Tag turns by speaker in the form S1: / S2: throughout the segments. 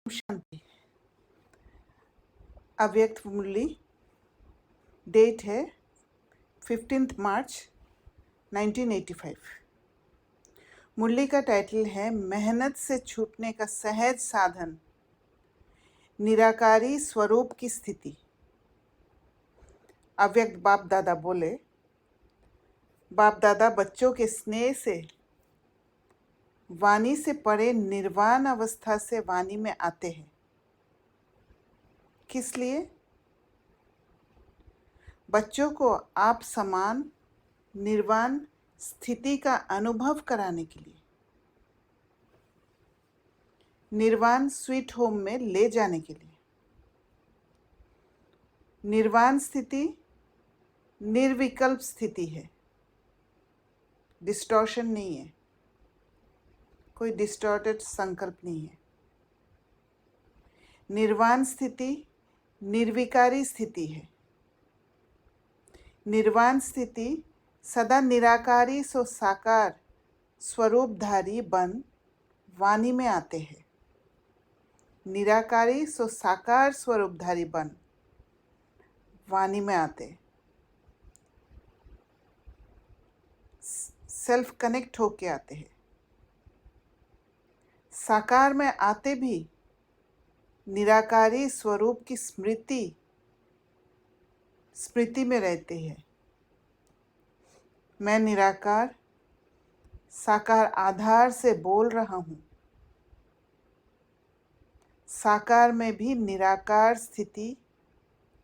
S1: शांति। अव्यक्त मुरली, डेट है 15 मार्च 1985। मुरली का टाइटल है मेहनत से छूटने का सहज साधन, निराकारी स्वरूप की स्थिति। अव्यक्त बाप दादा बोले, बाप दादा बच्चों के स्नेह से वाणी से परे निर्वाण अवस्था से वाणी में आते हैं। किस लिए? बच्चों को आप समान निर्वाण स्थिति का अनुभव कराने के लिए, निर्वाण स्वीट होम में ले जाने के लिए। निर्वाण स्थिति निर्विकल्प स्थिति है, डिस्टॉर्शन नहीं है, कोई डिस्टॉर्टेड संकल्प नहीं है। निर्वाण स्थिति निर्विकारी स्थिति है। निर्वाण स्थिति सदा निराकारी सो साकार स्वरूपधारी बन वाणी में आते हैं। निराकारी सो साकार स्वरूपधारी बन वाणी में आते, सेल्फ कनेक्ट होके आते हैं। साकार में आते भी निराकारी स्वरूप की स्मृति में रहते हैं। मैं निराकार साकार आधार से बोल रहा हूँ। साकार में भी निराकार स्थिति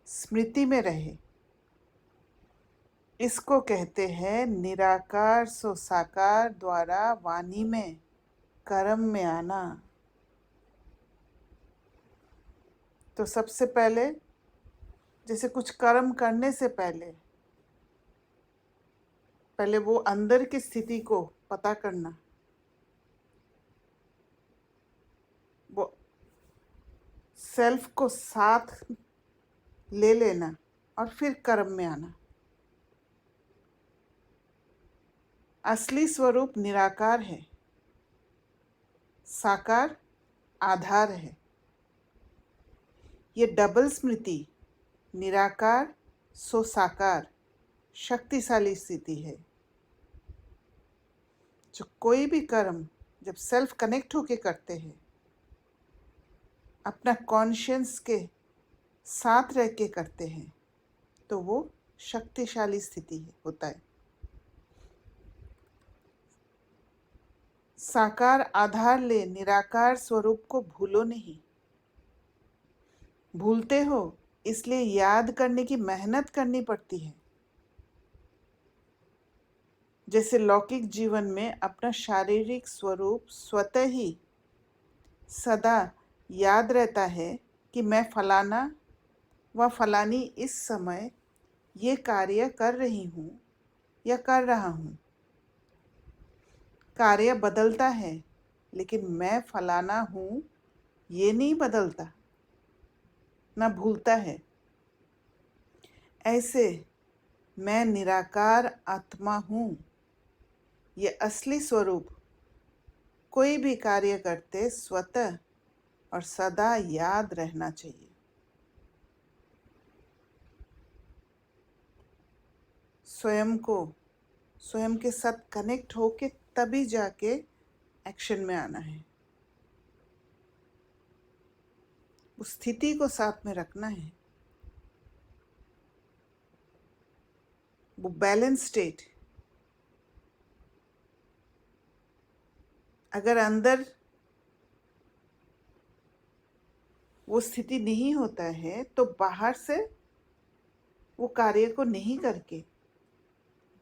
S1: स्मृति में रहे, इसको कहते हैं निराकार सो साकार द्वारा वाणी में कर्म में आना। तो सबसे पहले जैसे कुछ कर्म करने से पहले वो अंदर की स्थिति को पता करना, वो सेल्फ को साथ ले लेना और फिर कर्म में आना। असली स्वरूप निराकार है, साकार आधार है। ये डबल स्मृति निराकार सो साकार शक्तिशाली स्थिति है। जो कोई भी कर्म जब सेल्फ कनेक्ट होके करते हैं, अपना कॉन्शियस के साथ रह के करते हैं, तो वो शक्तिशाली स्थिति होता है। साकार आधार ले निराकार स्वरूप को भूलो नहीं। भूलते हो इसलिए याद करने की मेहनत करनी पड़ती है। जैसे लौकिक जीवन में अपना शारीरिक स्वरूप स्वतः ही सदा याद रहता है कि मैं फलाना व फलानी इस समय ये कार्य कर रही हूँ या कर रहा हूँ। कार्य बदलता है लेकिन मैं फलाना हूँ ये नहीं बदलता, ना भूलता है। ऐसे मैं निराकार आत्मा हूँ, ये असली स्वरूप कोई भी कार्य करते स्वतः और सदा याद रहना चाहिए। स्वयं के साथ कनेक्ट होके तभी जाके एक्शन में आना है। उस स्थिति को साथ में रखना है। वो बैलेंस स्टेट, अगर अंदर वो स्थिति नहीं होता है तो बाहर से वो कार्य को नहीं करके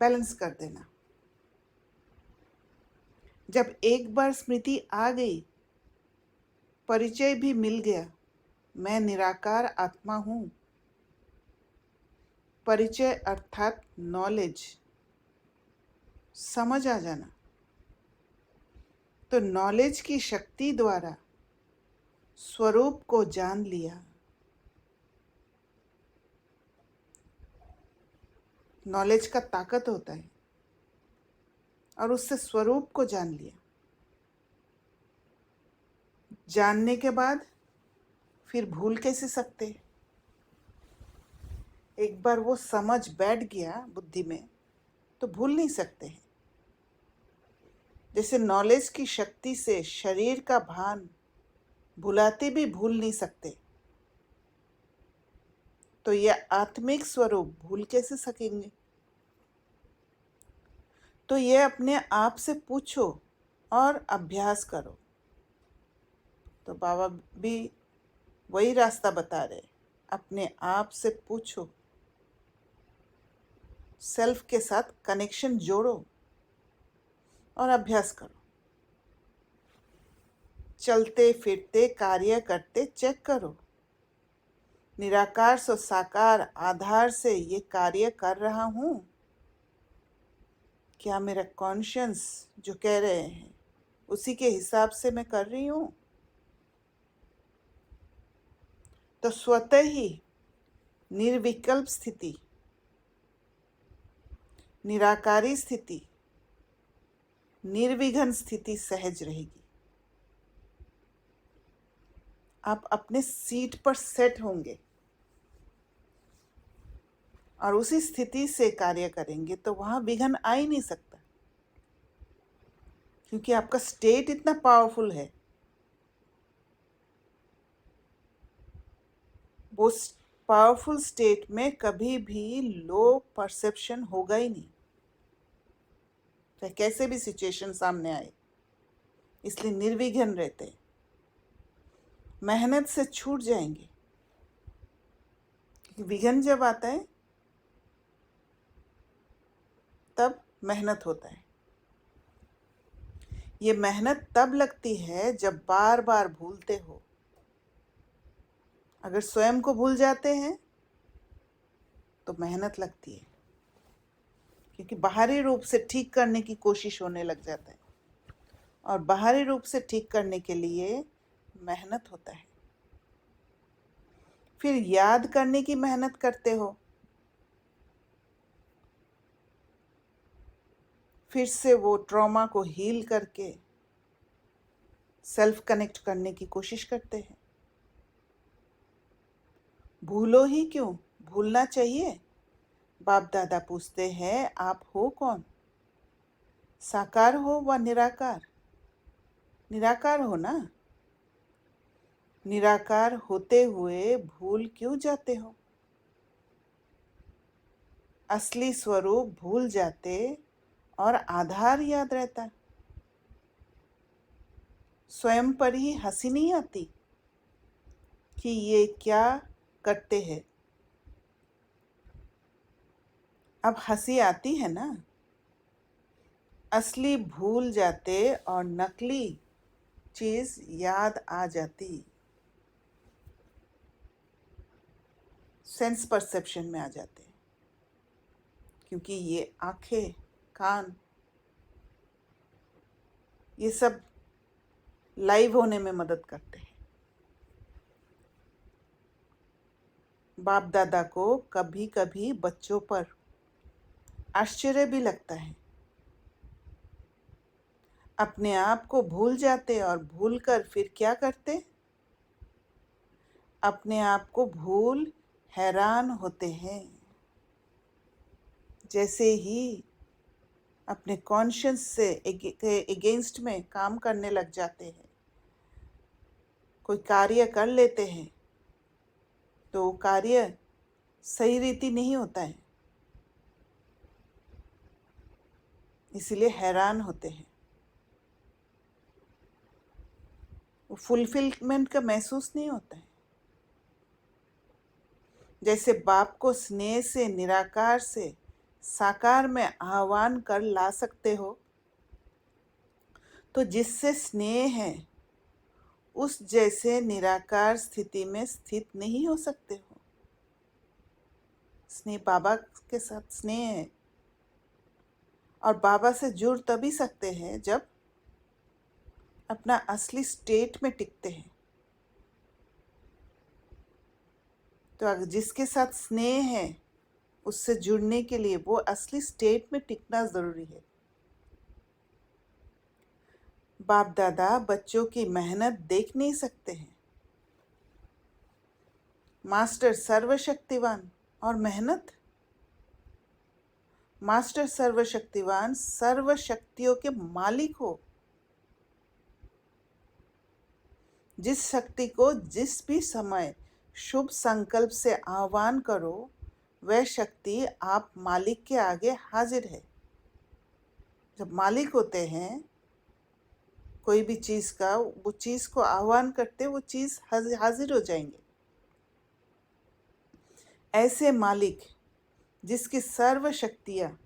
S1: बैलेंस कर देना। जब एक बार स्मृति आ गई, परिचय भी मिल गया, मैं निराकार आत्मा हूँ। परिचय अर्थात नॉलेज, समझ आ जाना। तो नॉलेज की शक्ति द्वारा स्वरूप को जान लिया। नॉलेज का ताकत होता है और उससे स्वरूप को जान लिया। जानने के बाद फिर भूल कैसे सकते? एक बार वो समझ बैठ गया बुद्धि में तो भूल नहीं सकते हैं। जैसे नॉलेज की शक्ति से शरीर का भान भुलाते भी भूल नहीं सकते, तो यह आत्मिक स्वरूप भूल कैसे सकेंगे? तो ये अपने आप से पूछो और अभ्यास करो। तो बाबा भी वही रास्ता बता रहे, अपने आप से पूछो, सेल्फ के साथ कनेक्शन जोड़ो और अभ्यास करो। चलते फिरते कार्य करते चेक करो, निराकार से साकार आधार से ये कार्य कर रहा हूँ? क्या मेरा कॉन्शियस जो कह रहे हैं उसी के हिसाब से मैं कर रही हूँ? तो स्वतः ही निर्विकल्प स्थिति, निराकारी स्थिति, निर्विघ्न स्थिति सहज रहेगी। आप अपने सीट पर सेट होंगे और उसी स्थिति से कार्य करेंगे तो वहाँ विघ्न आ ही नहीं सकता, क्योंकि आपका स्टेट इतना पावरफुल है। वो पावरफुल स्टेट में कभी भी लो परसेप्शन होगा ही नहीं, चाहे कैसे भी सिचुएशन सामने आए। इसलिए निर्विघ्न रहते हैं, मेहनत से छूट जाएंगे। क्योंकि विघ्न जब आता है तब मेहनत होता है। ये मेहनत तब लगती है जब बार बार भूलते हो। अगर स्वयं को भूल जाते हैं तो मेहनत लगती है, क्योंकि बाहरी रूप से ठीक करने की कोशिश होने लग जाता है, और बाहरी रूप से ठीक करने के लिए मेहनत होता है। फिर याद करने की मेहनत करते हो, फिर से वो ट्रॉमा को हील करके सेल्फ कनेक्ट करने की कोशिश करते हैं। भूलो ही क्यों, भूलना चाहिए। बाप दादा पूछते हैं, आप हो कौन? साकार हो व निराकार? निराकार हो ना। निराकार होते हुए भूल क्यों जाते हो? असली स्वरूप भूल जाते और आधार याद रहता। स्वयं पर ही हंसी नहीं आती कि ये क्या करते हैं। अब हंसी आती है ना। असली भूल जाते और नकली चीज याद आ जाती, सेंस परसेप्शन में आ जाते। क्योंकि ये आंखें, कान, ये सब लाइव होने में मदद करते हैं। बाप दादा को कभी कभी बच्चों पर आश्चर्य भी लगता है। अपने आप को भूल जाते और भूलकर फिर क्या करते? अपने आप को भूल हैरान होते हैं। जैसे ही अपने कॉन्शियस से अगेंस्ट में काम करने लग जाते हैं, कोई कार्य कर लेते हैं तो वो कार्य सही रीति नहीं होता है, इसीलिए हैरान होते हैं। वो फुलफिलमेंट का महसूस नहीं होता है। जैसे बाप को स्नेह से निराकार से साकार में आह्वान कर ला सकते हो, तो जिससे स्नेह है उस जैसे निराकार स्थिति में स्थित नहीं हो सकते हो। स्नेह बाबा के साथ स्नेह है, और बाबा से जुड़ तभी सकते हैं जब अपना असली स्टेट में टिकते हैं। तो अगर जिसके साथ स्नेह है उससे जुड़ने के लिए वो असली स्टेट में टिकना ज़रूरी है। बाप दादा बच्चों की मेहनत देख नहीं सकते हैं, मास्टर सर्वशक्तिवान और मेहनत। मास्टर सर्वशक्तिवान, सर्व शक्तियों के मालिक हो। जिस शक्ति को जिस भी समय शुभ संकल्प से आह्वान करो, वह शक्ति आप मालिक के आगे हाजिर है। जब मालिक होते हैं कोई भी चीज़ का, वो चीज़ को आह्वान करते, वो चीज़ हाजिर हो जाएंगे। ऐसे मालिक जिसकी सर्व शक्तियाँ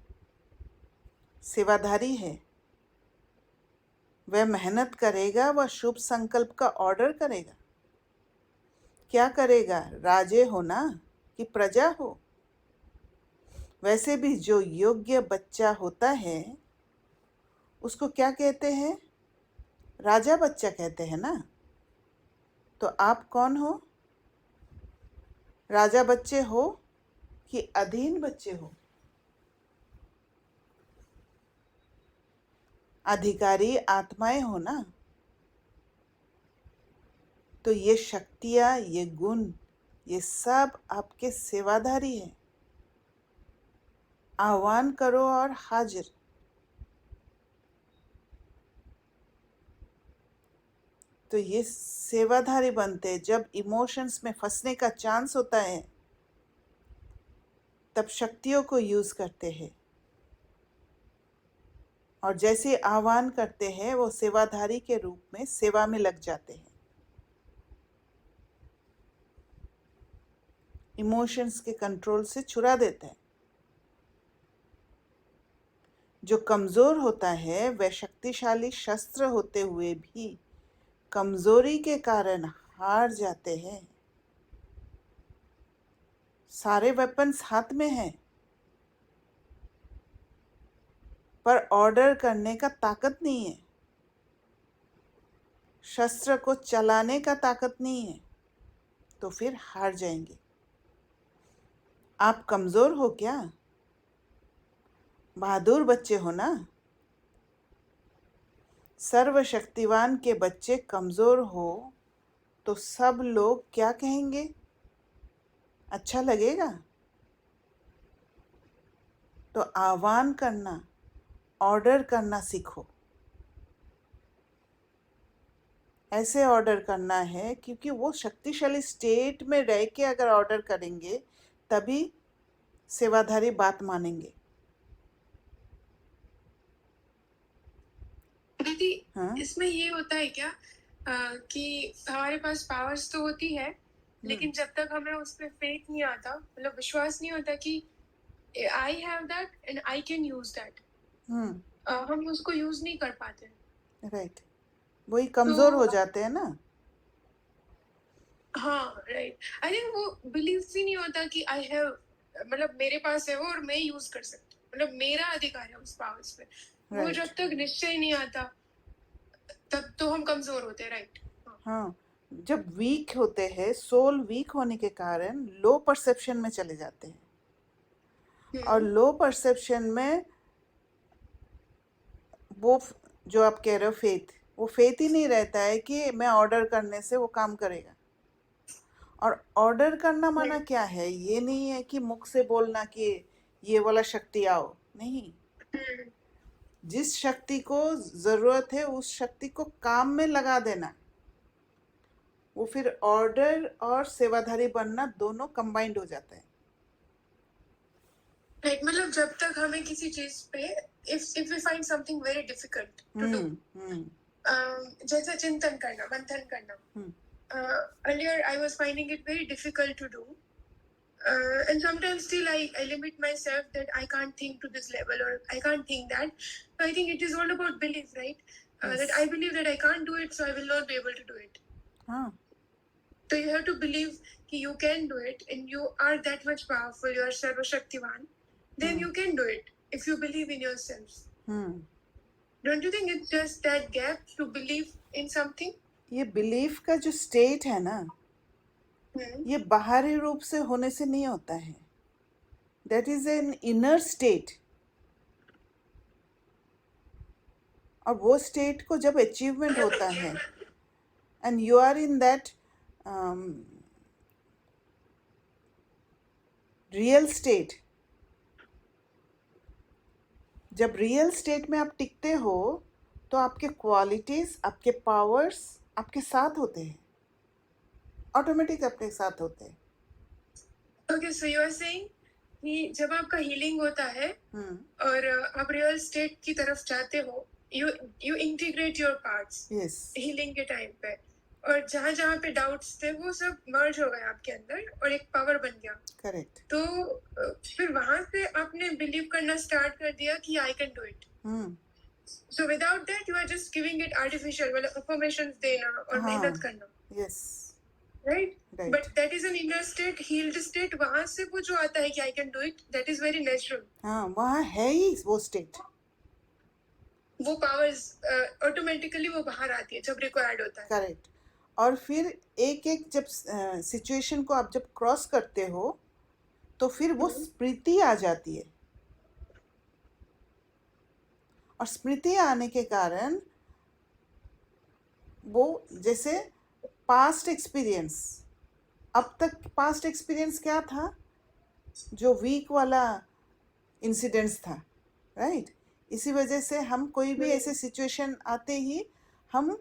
S1: सेवाधारी है, वह मेहनत करेगा, वह शुभ संकल्प का ऑर्डर करेगा। क्या करेगा? राजे हो ना कि प्रजा हो। वैसे भी जो योग्य बच्चा होता है उसको क्या कहते हैं? राजा बच्चा कहते हैं ना। तो आप कौन हो? राजा बच्चे हो कि अधीन बच्चे हो? अधिकारी आत्माएं हो ना। तो ये शक्तियाँ, ये गुण, ये सब आपके सेवाधारी हैं। आह्वान करो और हाजिर। तो ये सेवाधारी बनते हैं। जब इमोशंस में फंसने का चांस होता है तब शक्तियों को यूज करते हैं, और जैसे आह्वान करते हैं वो सेवाधारी के रूप में सेवा में लग जाते हैं। इमोशंस के कंट्रोल से छुड़ा देते हैं। जो कमजोर होता है वह शक्तिशाली शस्त्र होते हुए भी कमजोरी के कारण हार जाते हैं। सारे वेपन्स हाथ में हैं, पर ऑर्डर करने का ताकत नहीं है। शस्त्र को चलाने का ताकत नहीं है, तो फिर हार जाएंगे। आप कमजोर हो क्या? बहादुर बच्चे हो ना। सर्वशक्तिवान के बच्चे कमजोर हो तो सब लोग क्या कहेंगे? अच्छा लगेगा? तो आह्वान करना, ऑर्डर करना सीखो। ऐसे ऑर्डर करना है क्योंकि वो शक्तिशाली स्टेट में रह के अगर ऑर्डर करेंगे तभी सेवाधारी बात मानेंगे।
S2: दीदी,
S1: हाँ।
S2: इसमें ये होता है क्या कि हमारे पास पावर्स तो होती है, लेकिन जब तक हमें उस पर फेथ नहीं आता, मतलब विश्वास नहीं होता कि I have that and I can use that, हम उसको यूज नहीं कर पाते।
S1: राइट, वही कमजोर हो
S2: तो
S1: जाते हैं ना।
S2: हाँ, राइट। आई थिंक वो बिलीव ही नहीं होता कि आई हैव, मतलब मेरे पास है वो और मैं यूज कर सकती हूँ, मतलब मेरा अधिकार है उस पावर्स पे। वो
S1: राइट।
S2: जब तक निश्चय नहीं आता तब तो हम कमजोर होते हैं, राइट।
S1: हाँ, जब वीक होते हैं, सोल वीक होने के कारण लो परसेप्शन में चले जाते हैं, और लो परसेप्शन में वो जो आप कह रहे हो फेथ, वो फेथ ही नहीं रहता है कि मैं ऑर्डर करने से वो काम करेगा। और ऑर्डर करना माना क्या है? ये नहीं है कि मुख से बोलना कि ये वाला शक्ति आओ, नहीं। जिस शक्ति को जरूरत है उस शक्ति को काम में लगा देना, वो फिर ऑर्डर और सेवाधारी बनना दोनों कंबाइंड हो जाता है।
S2: राइट, मतलब जब तक हमें किसी चीज पे if we find something very difficult to do, जैसे चिंतन करना, मंथन करना, earlier I was finding it very difficult to do, and sometimes still I limit myself that I can't think to this level or I can't think that. So I think it is all about belief, right?
S1: Yes.
S2: That I believe that I can't do it, so I will not be able to do it.
S1: हाँ,
S2: So you have to believe that you can do it and you are that much powerful, you are Sarva Shaktivan, then you can do it if you believe in yourself. Don't you think it's just that gap to believe in something?
S1: ये belief का जो state है ना, ये बाहरी रूप से होने से नहीं होता है। That is an inner state. और वो स्टेट को जब अचीवमेंट होता है and you are in that real state, जब रियल स्टेट में आप टिकते हो तो आपके क्वालिटीज, आपके पावर्स आपके साथ होते हैं, ऑटोमेटिक आपके साथ होते हैं।
S2: Okay, so you are saying कि जब आपका हीलिंग होता है और आप रियल स्टेट की तरफ जाते हो, you integrate your parts
S1: yes,
S2: healing के टाइम पे, और जहाँ जहाँ पे डाउट्स थे वो सब मर्ज हो गए आपके अंदर और एक पावर बन गया।
S1: करेक्ट।
S2: तो फिर वहां से आपने बिलीव करना स्टार्ट कर दिया कि I can do it. So without that you are just giving it artificial, मतलब अफर्मेशंस देना और मेहनत करना,
S1: yes,
S2: right?
S1: Right.
S2: But that is an inner state, healed state. वहां से वो जो आता है कि I can do it, that is very natural.
S1: हाँ, वहाँ है ही वो स्टेट,
S2: वो पावर्स ऑटोमेटिकली वो बाहर आती है जब रिक्वायर्ड होता है।
S1: करेक्ट। और फिर एक एक जब सिचुएशन को आप जब क्रॉस करते हो तो फिर वो स्मृति आ जाती है, और स्मृति आने के कारण वो जैसे पास्ट एक्सपीरियंस, अब तक पास्ट एक्सपीरियंस क्या था, जो वीक वाला इंसिडेंट्स था, राइट? इसी वजह से हम कोई भी ऐसे सिचुएशन आते ही हम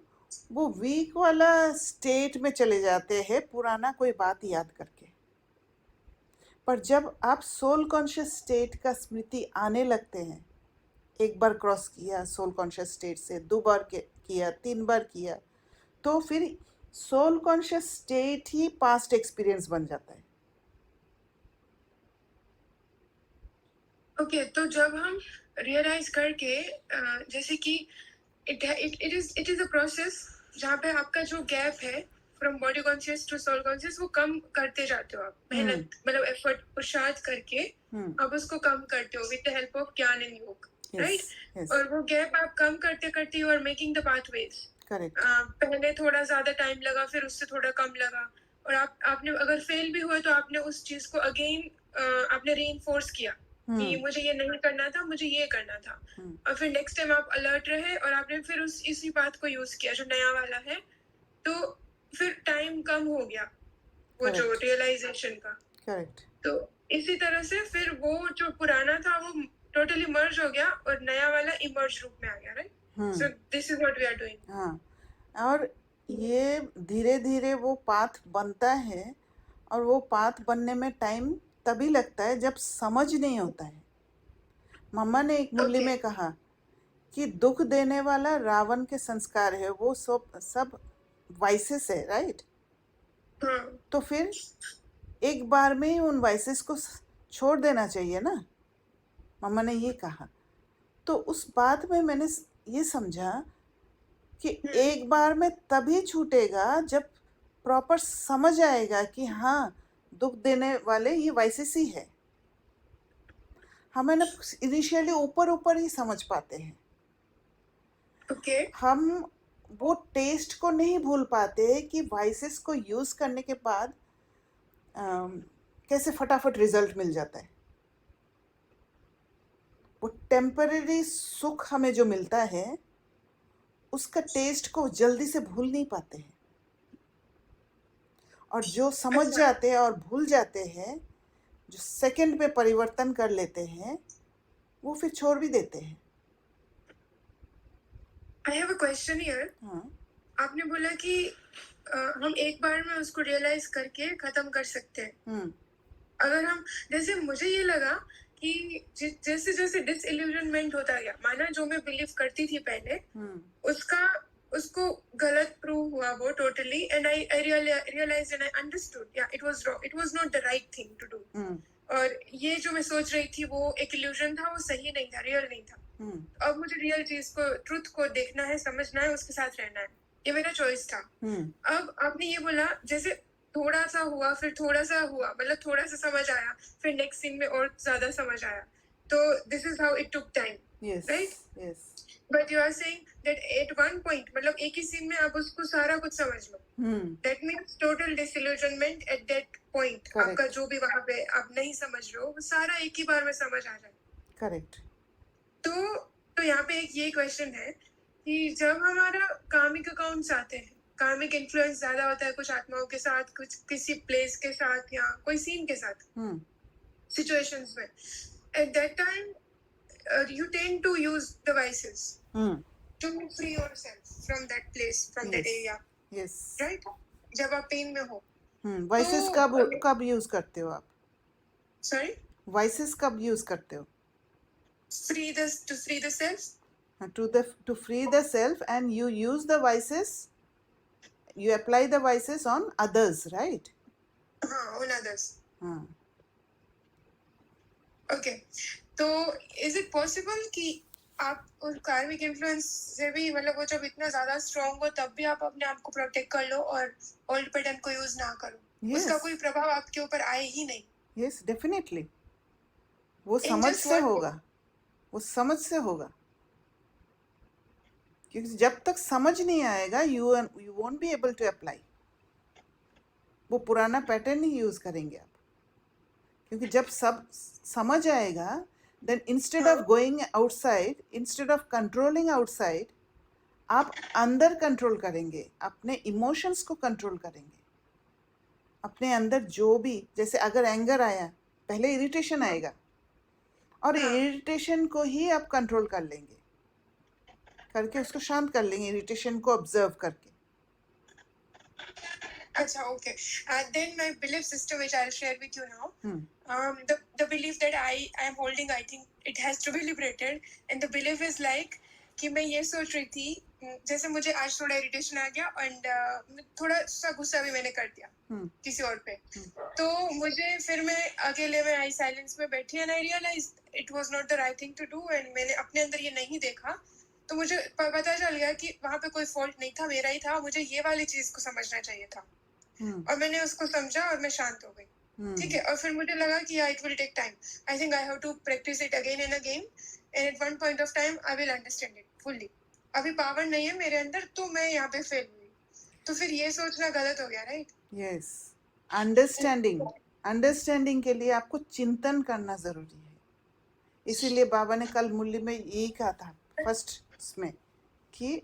S1: वो वीक वाला स्टेट में चले जाते हैं, पुराना कोई बात याद करके। पर जब आप सोल कॉन्शियस स्टेट का स्मृति आने लगते हैं, एक बार क्रॉस किया सोल कॉन्शियस स्टेट से, 2 बार किया, 3 बार किया, तो फिर सोल कॉन्शियस स्टेट ही पास्ट एक्सपीरियंस बन जाता है।
S2: ओके, तो जब हम रियलाइज करके जैसे कि इट इज अ प्रोसेस जहाँ पे आपका जो गैप है from body conscious to soul conscious, वो कम करते जाते हो आप, मेहनत मतलब एफर्ट पुरुषार्थ करके आप उसको कम करते हो with the help of gyan and yog, right? और वो गैप आप कम करते करते you are making the pathways.
S1: Correct.
S2: पहले थोड़ा ज्यादा टाइम लगा, फिर उससे थोड़ा कम लगा, और आपने अगर फेल भी हुए तो आपने उस चीज को अगेन आपने रीइंफोर्स किया कि मुझे ये नहीं करना था, मुझे ये करना था। और फिर नेक्स्ट टाइम आप अलर्ट रहे और आपने फिर इसी बात को यूज किया जो नया वाला है, तो फिर टाइम कम हो गया वो जो रियलाइजेशन का।
S1: करेक्ट।
S2: तो इसी तरह से फिर वो जो पुराना था वो टोटली मर्ज हो गया और नया वाला इमर्ज रूप में आ गया, right? So this is what we are doing.
S1: हाँ, और ये धीरे धीरे वो पाथ बनता है, और वो पाथ बनने में टाइम तभी लगता है जब समझ नहीं होता है। मम्मा ने एक मुरली में कहा कि दुख देने वाला रावण के संस्कार है, वो सब वाइसेस है, राइट? तो फिर एक बार में ही उन वाइसेस को छोड़ देना चाहिए ना, मम्मा ने ये कहा। तो उस बात में मैंने ये समझा कि एक बार में तभी छूटेगा जब प्रॉपर समझ आएगा कि हाँ, दुख देने वाले ये वाइसेस ही है। हमें ना इनिशियली ऊपर ऊपर ही समझ पाते हैं, हम वो टेस्ट को नहीं भूल पाते कि वाइसेस को यूज करने के बाद कैसे फटाफट रिजल्ट मिल जाता है। वो टेम्पररी सुख हमें जो मिलता है, उसका टेस्ट को जल्दी से भूल नहीं पाते हैं, और जो समझ जाते हैं और भूल जाते हैं, जो सेकंड में परिवर्तन कर लेते हैं, वो फिर छोड़ भी देते हैं।
S2: I have a question here. आपने बोला कि हम एक बार में उसको रियलाइज करके खत्म कर सकते हैं। अगर हम, जैसे मुझे ये लगा कि जैसे जैसे डिसइल्यूजनमेंट होता गया, माना जो मैं बिलीव करती थी पहले, उसको गलत प्रूव हुआ वो totally, and I realised and I understood, या it was not the right thing to do. और ये जो मैं सोच रही थी वो एक इल्यूजन था, वो सही नहीं था, रियल नहीं था। अब मुझे रियल चीज को, ट्रुथ को देखना है, समझना है, उसके साथ रहना है, ये मेरा चॉइस था। अब आपने ये बोला जैसे थोड़ा सा हुआ, फिर थोड़ा सा हुआ, मतलब थोड़ा सा समझ आया, फिर नेक्स्ट सीन में और ज्यादा समझ आया, तो this is how it took time, right? But you are saying that at one point, मतलब एक ही सीन में आप उसको सारा कुछ समझ लो, that means total disillusionment at that point. आपका जो भी वहां पे आप नहीं समझ रहे हो, वो सारा एक ही बार में समझ आ जाए।
S1: करेक्ट।
S2: तो यहाँ पे एक ये क्वेश्चन है कि जब हमारा कार्मिक अकाउंट्स आते हैं, कार्मिक इन्फ्लुएंस ज्यादा होता है कुछ आत्माओं के साथ, कुछ किसी प्लेस के साथ या कोई सीन के साथ, situations में. At that time, you tend to use the vices to free yourself from that place, from that area.
S1: Yes.
S2: Right? जब आप पेन में हो.
S1: वाइसेस कब यूज करते हो आप?
S2: Sorry?
S1: वाइसेस कब यूज करते हो?
S2: To free the self.
S1: To free the self, and you use the vices. You apply the vices on others, right?
S2: On others.
S1: हाँ.
S2: Okay. तो is it possible कि आप उस कार्मिक इन्फ्लुएंस से भी मतलब वो जब इतना ज्यादा स्ट्रांग हो तब भी आप अपने आप को प्रोटेक्ट कर लो और ओल्ड पैटर्न को यूज ना करो?
S1: Yes.
S2: उसका कोई प्रभाव आपके ऊपर आए ही नहीं.
S1: Yes, definitely. वो
S2: In
S1: समझ
S2: just
S1: से
S2: one
S1: होगा. वो समझ से होगा. क्योंकि जब तक समझ नहीं आएगा you won't be able to apply. वो पुराना पैटर्न ही यूज करेंगे आप. क्योंकि जब सब समझ आएगा, then instead of going outside, instead of controlling outside, आप अंदर कंट्रोल करेंगे, अपने इमोशंस को कंट्रोल करेंगे. अपने अंदर जो भी, जैसे अगर एंगर आया, पहले इरिटेशन आएगा और इरिटेशन को ही आप कंट्रोल कर लेंगे, करके उसको शांत कर लेंगे, इरिटेशन को ऑब्जर्व करके.
S2: अच्छा, okay. Then my belief system, which I'll share with you now. The belief that I am holding, I think it has to be liberated. And the belief is like कि मैं ये सोच रही थी, जैसे मुझे आज थोड़ा इरिटेशन आ गया और थोड़ा सा गुस्सा भी मैंने कर दिया किसी और पे. तो मुझे फिर मैं अकेले में आई साइलेंस में बैठी and I realize it was not the right thing to do. And मैंने अपने अंदर ये नहीं देखा, तो मुझे पता चल गया कि वहां पे कोई फॉल्ट नहीं था, मेरा ही था. मुझे ये वाली चीज को समझना चाहिए था. और मैंने उसको समझा और मैं शांत हो गई. ठीक है. और फिर मुझे लगा कि it will take time. I think I have to practice it again and again, and at one point of time I will understand it fully. अभी पावर नहीं है मेरे अंदर, तो मैं यहाँ पे फेल हुई. तो फिर ये सोचना गलत हो गया, राइट?
S1: यस. अंडरस्टैंडिंग के लिए आपको चिंतन करना जरूरी है. इसीलिए बाबा ने कल मुरली में यही कहा था फर्स्ट में कि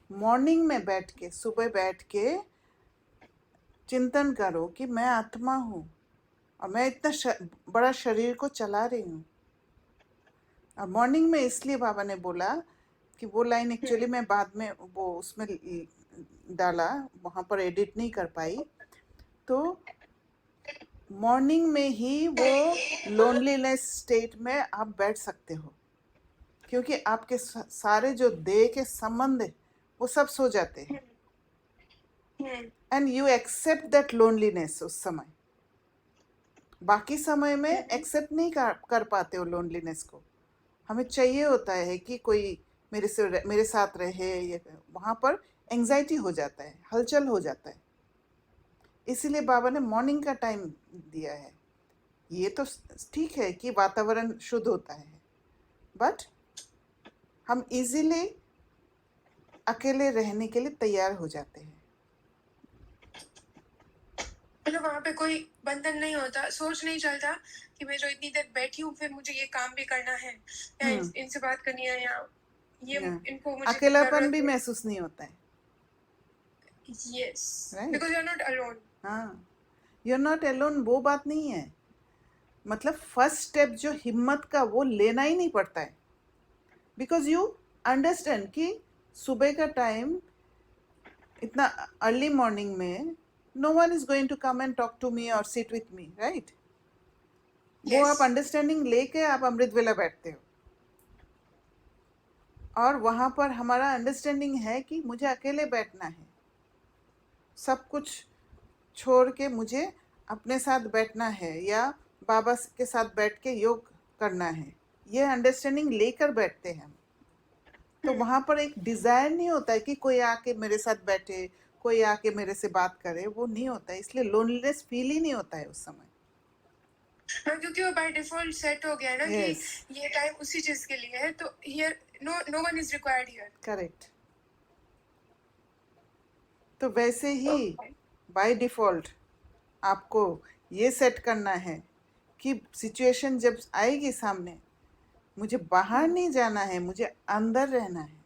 S1: मॉर्निंग में बैठ के, सुबह बैठ के चिंतन करो कि मैं आत्मा हूँ और मैं इतना बड़ा शरीर को चला रही हूँ. और मॉर्निंग में इसलिए बाबा ने बोला कि वो लाइन एक्चुअली मैं बाद में वो उसमें डाला, वहाँ पर एडिट नहीं कर पाई. तो मॉर्निंग में ही वो लोनलीनेस स्टेट में आप बैठ सकते हो, क्योंकि आपके सारे जो देह के संबंध है वो सब सो जाते हैं. And you accept that loneliness उस समय. बाकी समय में एक्सेप्ट नहीं कर पाते हो लोनलीनेस को. हमें चाहिए होता है कि कोई मेरे साथ रहे. ये वहाँ पर एंजाइटी हो जाता है, हलचल हो जाता है. इसीलिए बाबा ने मॉर्निंग का टाइम दिया है. ये तो ठीक है कि वातावरण शुद्ध होता है, बट हम इजीली अकेले रहने के लिए तैयार हो जाते हैं.
S2: मतलब वहाँ पे कोई बंधन नहीं होता, सोच नहीं चलता कि मैं जो इतनी देर बैठी हूँ फिर मुझे ये काम भी करना है या इनसे बात करनी है या ये इनको मुझे
S1: अकेलापन भी महसूस नहीं होता है.
S2: Yes, because you're not alone.
S1: हाँ, you're not alone. वो बात नहीं है. मतलब फर्स्ट स्टेप जो हिम्मत का, वो लेना ही नहीं पड़ता है. बिकॉज यू अंडरस्टैंड कि सुबह का टाइम, इतना अर्ली मॉर्निंग में no one is going to come and talk to me or sit with me, right? वो आप अंडरस्टैंडिंग लेके आप अमृत वेला बैठते हो और वहाँ पर हमारा अंडरस्टैंडिंग है कि मुझे अकेले बैठना है, सब कुछ छोड़ के मुझे अपने साथ बैठना है या बाबा के साथ बैठ के योग करना है. ये अंडरस्टैंडिंग लेकर बैठते हैं हम. तो वहाँ पर एक डिज़ायर नहीं होता है कि कोई आके मेरे साथ बैठे, कोई आके मेरे से बात करे. वो नहीं होता है. इसलिए लोनलीनेस फील ही नहीं होता है उस समय.
S2: क्योंकि वो बाय डिफॉल्ट सेट हो गया है ना कि ये टाइम उसी चीज के लिए है. तो here no one is required here. Correct.
S1: तो वैसे ही बाय डिफॉल्ट आपको ये सेट करना है कि सिचुएशन जब आएगी सामने, मुझे बाहर नहीं जाना है, मुझे अंदर रहना है.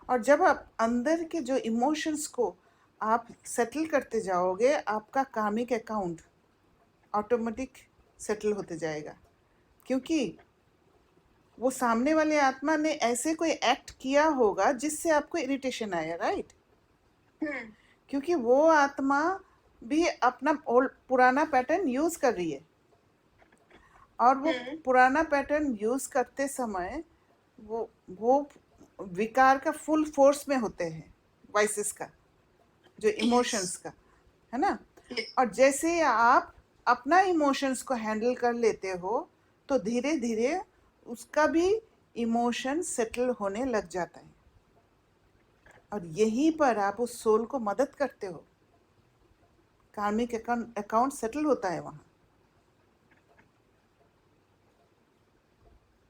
S1: और जब आप अंदर के जो इमोशंस को आप सेटल करते जाओगे, आपका कार्मिक अकाउंट ऑटोमेटिक सेटल होते जाएगा, क्योंकि वो सामने वाले आत्मा ने ऐसे कोई एक्ट किया होगा जिससे आपको इरिटेशन आया, राइट? क्योंकि वो आत्मा भी अपना पुराना पैटर्न यूज कर रही है, और वो पुराना पैटर्न यूज करते समय वो विकार का फुल फोर्स में होते हैं, वाइसेस का, जो इमोशंस का, है ना? और जैसे ही आप अपना इमोशंस को हैंडल कर लेते हो तो धीरे धीरे उसका भी इमोशन सेटल होने लग जाता है, और यहीं पर आप उस सोल को मदद करते हो। कार्मिक अकाउंट सेटल होता है वहाँ।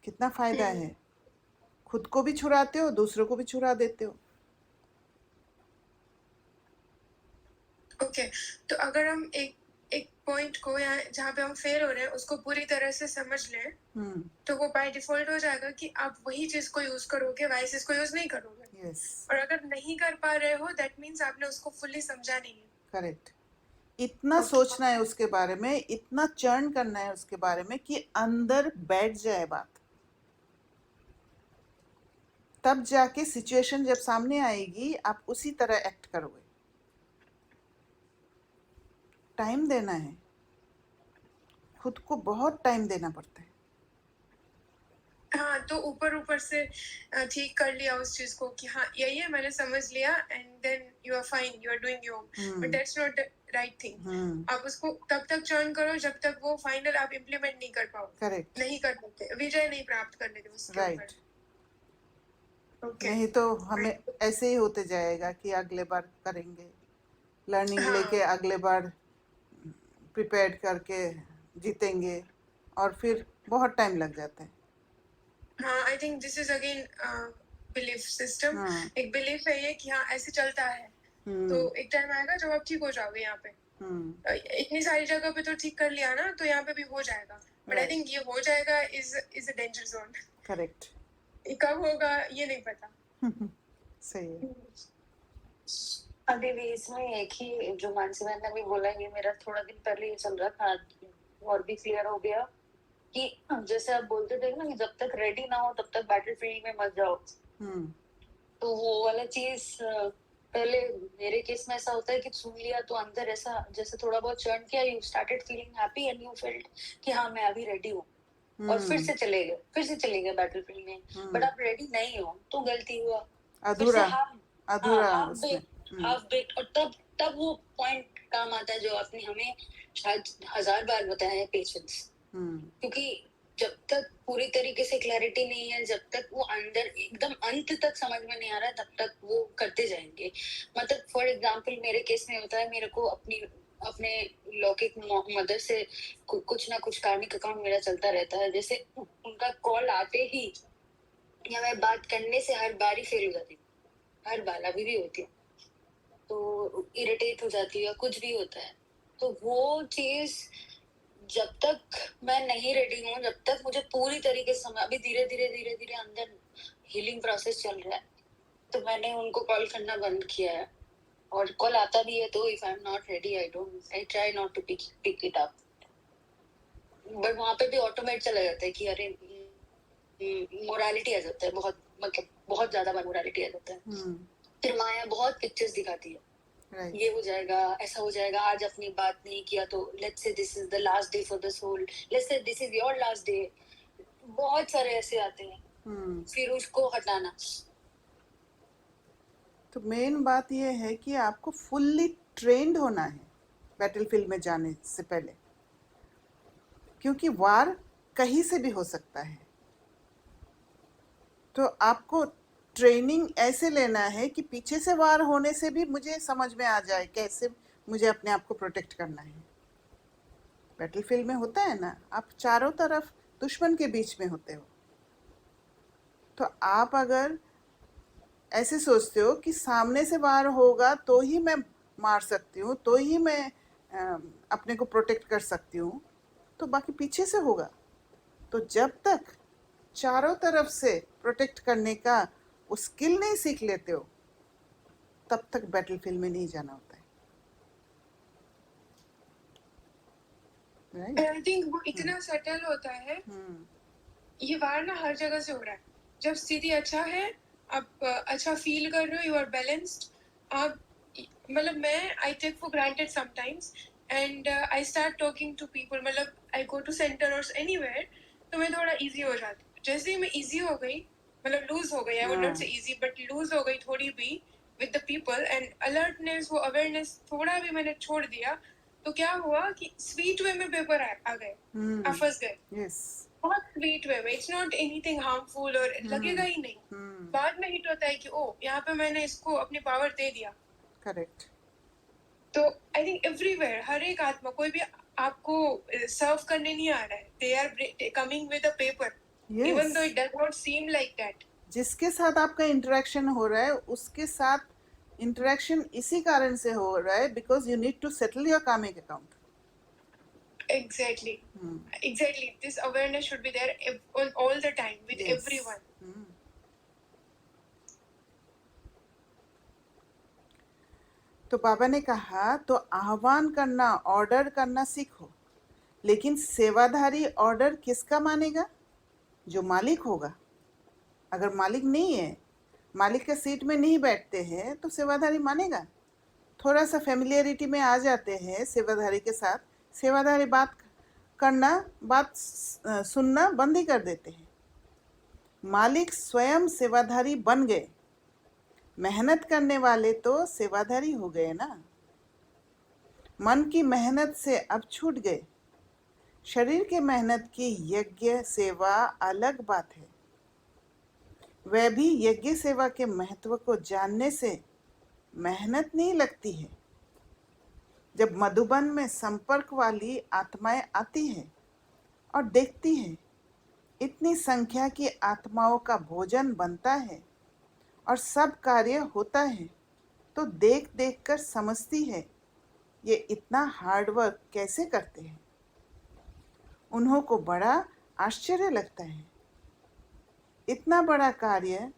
S1: कितना फायदा है, खुद को भी छुड़ाते हो, दूसरों को भी छुड़ा देते हो।
S2: ओके, तो अगर हम एक पॉइंट को या जहाँ पे हम फेल हो रहे हैं उसको पूरी तरह से समझ लें, तो वो बाय डिफॉल्ट हो जाएगा कि आप वही चीज को यूज करोगे, वाइसेस को यूज नहीं करोगे।
S1: यस,
S2: और अगर नहीं कर पा रहे हो, दैट मीन्स आपने उसको फुल्ली समझा नहीं है।
S1: करेक्ट। इतना सोचना है उसके बारे में, इतना चर्न करना है उसके बारे में कि अंदर बैठ जाए बात, तब जाके सिचुएशन जब सामने आएगी आप उसी तरह एक्ट करोगे। टाइम देना है, खुद को बहुत टाइम देना पड़ता है।
S2: हाँ, तो ऊपर से ठीक कर लिया उस चीज को कि हाँ यही है, मैंने समझ लिया, and then you are fine, you are doing your, but that's not the right thing. आप उसको तब तक चर्न करो जब तक वो फाइनल आप इम्प्लीमेंट नहीं कर पाओ।
S1: करेक्ट,
S2: नहीं कर पाते, विजय नहीं प्राप्त करने दो उसके ऊपर।
S1: राइट। नहीं तो हमें ऐसे ही होते जाएगा कि अगले बार करेंगे, लर्निंग लेके अगले बार प्रिपेयर करके जीतेंगे, और फिर बहुत टाइम लग जाता है।
S2: हाँ, I think this is again belief system. एक बिलीफ है ये कि हाँ ऐसे चलता है, तो एक टाइम आएगा जब आप ठीक हो जाओगे। यहाँ पे इतनी सारी जगह पे तो ठीक कर लिया ना, तो यहाँ पे भी हो जाएगा, बट आई थिंक ये हो जाएगा is a danger zone.
S1: Correct.
S2: कब होगा ये नहीं पता।
S1: सही है।
S3: अभी भी इसमें एक ही जो मानसी मैम ने भी बोला, ये मेरा थोड़ा दिन पहले ये चल रहा था, और भी क्लियर हो गया कि जैसे आप बोलते थे ना कि जब तक रेडी ना हो तब तक बैटलफील्ड में मत जाओ, तो वो वाला चीज पहले मेरे केस में ऐसा होता है कि सुन लिया तो अंदर ऐसा जैसे थोड़ा बहुत चर्न किया, you started feeling happy and you felt कि हाँ मैं अभी रेडी हूँ, और फिर से चले गए बैटलफील्ड में, बट आप रेडी नहीं हो तो गलती हुआ,
S1: अधूरा
S3: हाफ बेक। और तब वो पॉइंट काम आता है जो आपने हमें शायद 1000 बार बताया है, पेशेंस। क्योंकि जब तक पूरी तरीके से क्लैरिटी नहीं है, जब तक वो अंदर एकदम अंत तक समझ में नहीं आ रहा है, तब तक वो करते जाएंगे। मतलब फॉर एग्जांपल मेरे केस में होता है, मेरे को अपने लौकिक मदर से कुछ ना कुछ कार्मिक अकाउंट मेरा चलता रहता है। जैसे उनका कॉल आते ही या मैं बात करने से हर बार ही फेल हो जाती हूँ, हर बार, अभी भी होती है, तो इरिटेट हो जाती है, कुछ भी होता है। तो वो चीज जब तक मैं नहीं रेडी हूँ, जब तक मुझे पूरी तरीके से अभी धीरे धीरे अंदर हीलिंग प्रोसेस चल रहा है, तो मैंने उनको कॉल करना बंद किया है। और कॉल आता भी है तो if I am not ready, I try not to pick it up. But वहां पे भी ऑटोमेट चला जाता है कि अरे मोरालिटी आ जाता है, बहुत मतलब बहुत ज्यादा बार मोरालिटी आ जाता है। फिर माया बहुत पिक्चर्स दिखाती है, ये हो जाएगा, ऐसा हो जाएगा, आज अपनी बात नहीं किया तो let's say this is the last day for the soul, let's say this is your last day. बहुत सारे ऐसे आते हैं, फिर उसको हटाना।
S1: तो मेन बात यह है कि आपको फुल्ली ट्रेंड होना है बैटलफील्ड में जाने से पहले, क्योंकि वार कहीं से भी हो सकता है। तो आपको ट्रेनिंग ऐसे लेना है कि पीछे से वार होने से भी मुझे समझ में आ जाए कैसे मुझे अपने आप को प्रोटेक्ट करना है। बैटलफील्ड में होता है ना, आप चारों तरफ दुश्मन के बीच में होते हो, तो आप अगर ऐसे सोचते हो कि सामने से वार होगा तो ही मैं मार सकती हूँ, तो ही मैं अपने को प्रोटेक्ट कर सकती हूँ, तो बाकी पीछे से होगा। तो जब तक चारों तरफ से प्रोटेक्ट करने का वो स्किल नहीं सीख लेते हो, तब तक बैटलफील्ड में नहीं जाना होता है। राइट।
S2: आई थिंक वो इतना सेटल होता है, ये वार ना हर जगह से हो रहा है। जब स्थिति अच्छा है, आप अच्छा फील कर रहे हो, यू आर बैलेंस्ड, आप मतलब मैं I take for granted sometimes and I start talking to people, मतलब आई गो टू सेंटर और एनीवेयर, तो मैं थोड़ा इजी हो जाती हूँ। जैसे ही मैं इजी हो गई, मतलब लूज हो गई, आई वुड नॉट से इजी बट लूज हो गई थोड़ी भी with the people and alertness, वो अवेयरनेस थोड़ा भी मैंने छोड़ दिया, तो क्या हुआ कि स्वीट वे में पेपर आ गए, आप फंस गए।
S1: यस।
S2: बहुत स्वीट वे में, इट्स नॉट एनीथिंग हार्मफुल और लगेगा ही नहीं। बाद में हिट होता है कि ओ यहाँ पे मैंने इसको अपनी पावर दे दिया।
S1: करेक्ट।
S2: तो आई थिंक एवरीवेयर, हर एक आत्मा, कोई भी आपको सर्व करने नहीं आ रहा है, they are coming with a paper, even though it does not seem like that.
S1: जिसके साथ आपका इंटरेक्शन हो रहा है उसके साथ इंटरेक्शन इसी कारण से हो रहा है because you need to settle your karmic account.
S2: Exactly. Exactly. This awareness should be there all the time with everyone.
S1: तो बाबा ने कहा तो आह्वान करना, ऑर्डर करना सीखो, लेकिन सेवाधारी ऑर्डर किसका मानेगा? जो मालिक होगा। अगर मालिक नहीं है, मालिक के सीट में नहीं बैठते हैं तो सेवाधारी मानेगा। थोड़ा सा फेमिलियरिटी में आ जाते हैं सेवाधारी के साथ, सेवाधारी बात करना, बात सुनना बंद ही कर देते हैं। मालिक स्वयं सेवाधारी बन गए, मेहनत करने वाले तो सेवाधारी हो गए ना। मन की मेहनत से अब छूट गए। शरीर के मेहनत की यज्ञ सेवा अलग बात है। वह भी यज्ञ सेवा के महत्व को जानने से मेहनत नहीं लगती है। जब मधुबन में संपर्क वाली आत्माएं आती हैं और देखती हैं इतनी संख्या की आत्माओं का भोजन बनता है और सब कार्य होता है, तो देख देख कर समझती है ये इतना हार्डवर्क कैसे करते हैं। उन्हों को बड़ा आश्चर्य लगता है, इतना बड़ा कार्य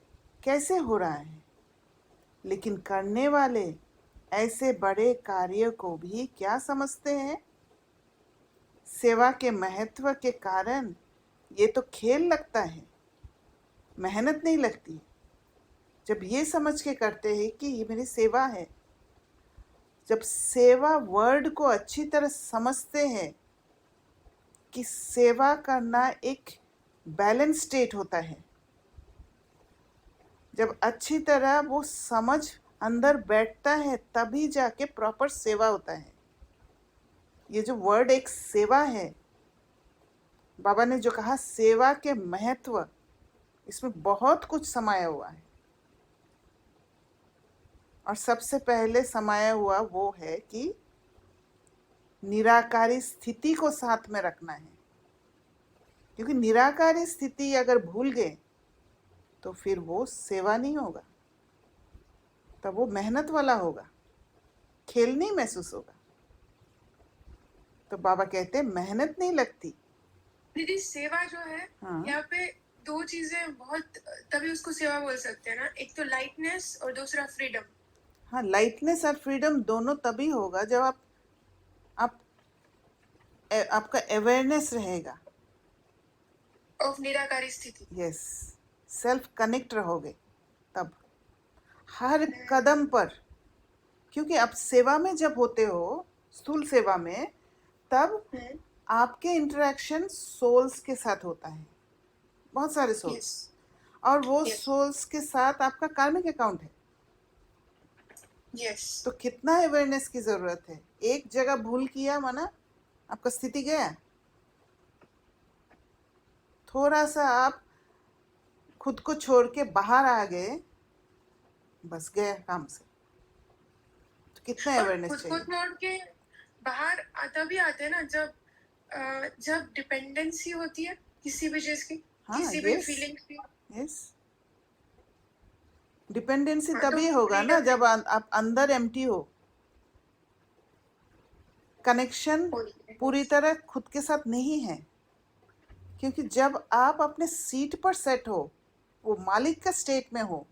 S1: कैसे हो रहा है। लेकिन करने वाले ऐसे बड़े कार्य को भी क्या समझते हैं? सेवा के महत्व के कारण ये तो खेल लगता है, मेहनत नहीं लगती। जब ये समझ के करते हैं कि ये मेरी सेवा है, जब सेवा वर्ड को अच्छी तरह समझते हैं कि सेवा करना एक बैलेंस स्टेट होता है, जब अच्छी तरह वो समझ अंदर बैठता है तभी जाके प्रॉपर सेवा होता है। ये जो वर्ड एक सेवा है, बाबा ने जो कहा सेवा के महत्व, इसमें बहुत कुछ समाया हुआ है। और सबसे पहले समाया हुआ वो है कि निराकारी स्थिति को साथ में रखना है, क्योंकि निराकारी स्थिति अगर भूल गए तो फिर वो सेवा नहीं होगा, तब वो मेहनत वाला होगा, खेल नहीं महसूस होगा। तो बाबा कहते हैं मेहनत नहीं लगती।
S2: दीदी सेवा जो है, यहाँ पे दो चीजें बहुत, तभी उसको सेवा बोल सकते हैं ना, एक तो लाइटनेस और दूसरा फ्रीडम।
S1: हाँ, लाइटनेस और फ्रीडम दोनों तभी होगा जब आपका अवेयरनेस रहेगा
S2: ऑफ निराकारी स्थिति।
S1: यस, सेल्फ कनेक्ट रहोगे तब हर कदम पर। क्योंकि आप सेवा में जब होते हो, स्थूल सेवा में, तब आपके इंटरेक्शन सोल्स के साथ होता है, बहुत सारे सोल्स, और वो सोल्स के साथ आपका कार्मिक अकाउंट है। तो कितना अवेयरनेस की जरूरत है। एक जगह भूल किया माना आपका स्थिति गया। थोड़ा सा आप खुद को छोड़ के बाहर आ गए, बस गया काम से। तो कितना अवेयरनेस चाहिए।
S2: खुद को छोड़ के बाहर तभी आते हैं ना जब डिपेंडेंसी होती है किसी भी चीज की, किसी भी फीलिंग्स की।
S1: यस, डिपेंडेंसी तभी होगा ना जब आप अंदर एम्प्टी हो, कनेक्शन पूरी तरह खुद के साथ नहीं है। क्योंकि जब आप अपने सीट पर सेट हो, वो मालिक का स्टेट में हो,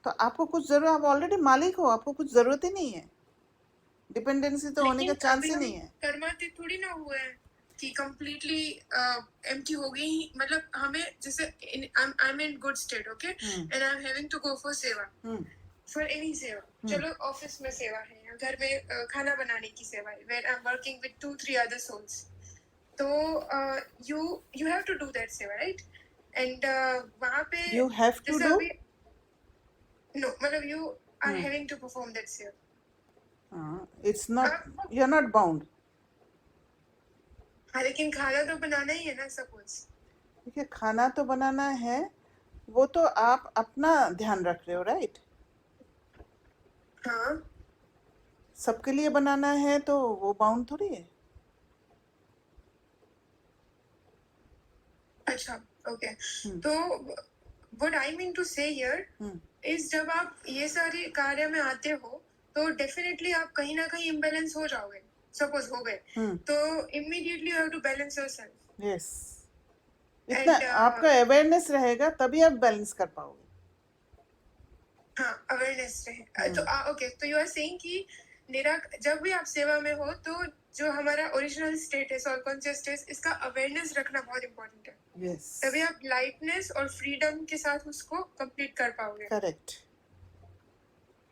S1: तो आपको कुछ जरूरत, आप ऑलरेडी मालिक हो, आपको कुछ जरूरत ही नहीं है। डिपेंडेंसी तो होने का चांस ही नहीं है।
S2: कर्मातीत थोड़ी ना हुए हैं, कि completely empty हो गई, मतलब हमें जैसे I'm in good state, okay, and I'm having to go for सेवा, for any सेवा, चलो ऑफिस में सेवा है या घर में खाना बनाने की सेवा है, where I'm working with 2-3 other souls, तो you have to do that सेवा, right? And वहाँ पे
S1: You have to do?
S2: No, मतलब you are having to perform that सेवा.
S1: It's not, you're not bound.
S2: हाँ, लेकिन खाना तो बनाना ही है ना, सपोज.
S1: देखिए, खाना तो बनाना है, वो तो आप अपना ध्यान रख रहे हो, राइट?
S2: हाँ.
S1: सबके लिए बनाना है तो वो बाउंड थोड़ी है.
S2: अच्छा, ओके. तो what I mean to say here is जब आप ये सारे कार्य में आते हो तो डेफिनेटली आप कहीं ना कहीं इम्बैलेंस हो जाओगे, सपोज हो गए, तो immediately you have to balance yourself.
S1: Yes, इतना आपका अवेयरनेस रहेगा तभी आप बैलेंस कर पाओगे.
S2: हाँ, अवेयरनेस रहे. तो ओके, तो यू आर सेइंग कि जब भी आप सेवा में हो तो जो हमारा ओरिजिनल स्टेट है, सोल कॉन्शियस स्टेट, इसका अवेयरनेस रखना बहुत इम्पोर्टेंट है.
S1: यस,
S2: तभी आप लाइटनेस और फ्रीडम के साथ उसको कंप्लीट कर पाओगे.
S1: करेक्ट.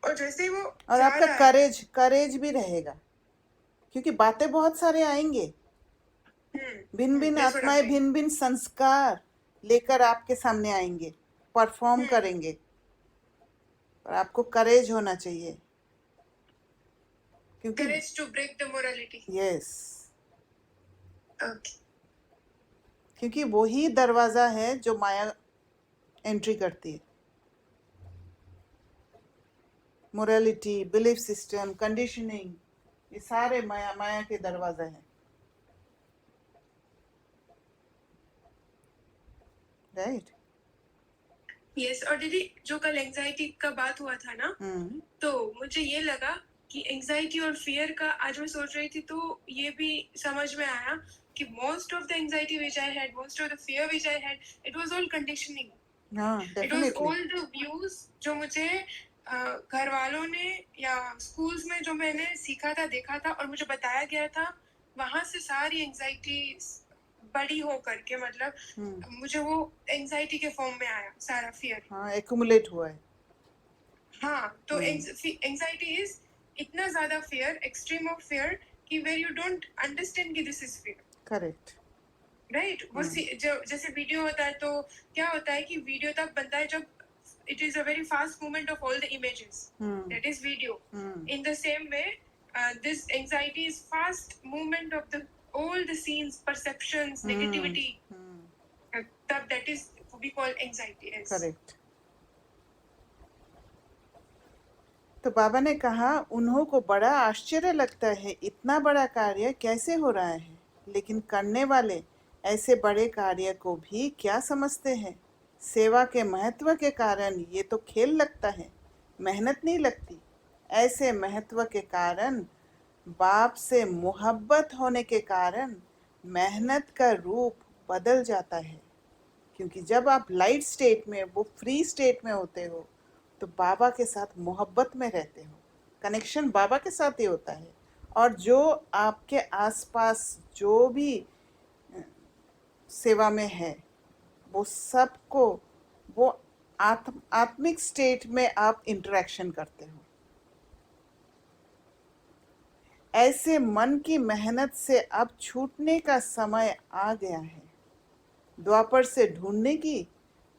S2: और जैसे ही वो
S1: और आपका करेज भी रहेगा, क्योंकि बातें बहुत सारे आएंगे, भिन्न भिन्न आत्माएं, भिन्न भिन्न संस्कार लेकर आपके सामने आएंगे, परफॉर्म करेंगे, पर आपको करेज होना चाहिए, क्योंकि
S2: courage to break the morality.
S1: Yes,
S2: okay.
S1: क्योंकि वही दरवाजा है जो माया एंट्री करती है. मोरालिटी, बिलीफ सिस्टम, कंडीशनिंग, ये सारे माया के दरवाजे हैं, राइट?
S2: यस. और दीदी, जो कल एंजाइटी का बात हुआ था ना, तो मुझे ये लगा कि एंजाइटी और फियर का, आज मैं सोच रही थी तो ये भी समझ में आया कि most of the anxiety which I had, most of the fear which I had, it was all conditioning.
S1: हाँ,
S2: It was
S1: definitely.
S2: all the views जो मुझे घर वालों ने या स्कूल्स में जो मैंने सीखा था, देखा था और मुझे बताया गया था, वहां से सारी एंजाइटी बड़ी हो करके, मतलब मुझे वो एंजाइटी के फॉर्म में आया सारा फियर.
S1: हाँ, एक्युमुलेट हुआ है.
S2: हाँ, तो एंजाइटी इज इतना ज्यादा फियर, एक्सट्रीम ऑफ फियर, कि वेयर यू डोंट अंडरस्टैंड कि this is fear.
S1: Correct,
S2: right. वो जैसे वीडियो होता है तो क्या होता है कि वीडियो तब बनता है जब it is a very fast movement of all the images. That is video. In the same way, this anxiety is fast movement of all the scenes, perceptions, negativity. That is we call anxiety. Yes.
S1: Correct. तो बाबा ने कहा, उन्हों को बड़ा आश्चर्य लगता है इतना बड़ा कार्य कैसे हो रहा है, लेकिन करने वाले ऐसे बड़े कार्य को भी क्या समझते हैं. सेवा के महत्व के कारण ये तो खेल लगता है, मेहनत नहीं लगती. ऐसे महत्व के कारण, बाप से मोहब्बत होने के कारण मेहनत का रूप बदल जाता है. क्योंकि जब आप लाइट स्टेट में, वो फ्री स्टेट में होते हो, तो बाबा के साथ मोहब्बत में रहते हो, कनेक्शन बाबा के साथ ही होता है. और जो आपके आसपास जो भी सेवा में है, वो सबको वो आत्मिक स्टेट में आप इंटरेक्शन करते हो. ऐसे मन की मेहनत से अब छूटने का समय आ गया है. द्वापर से ढूंढने की,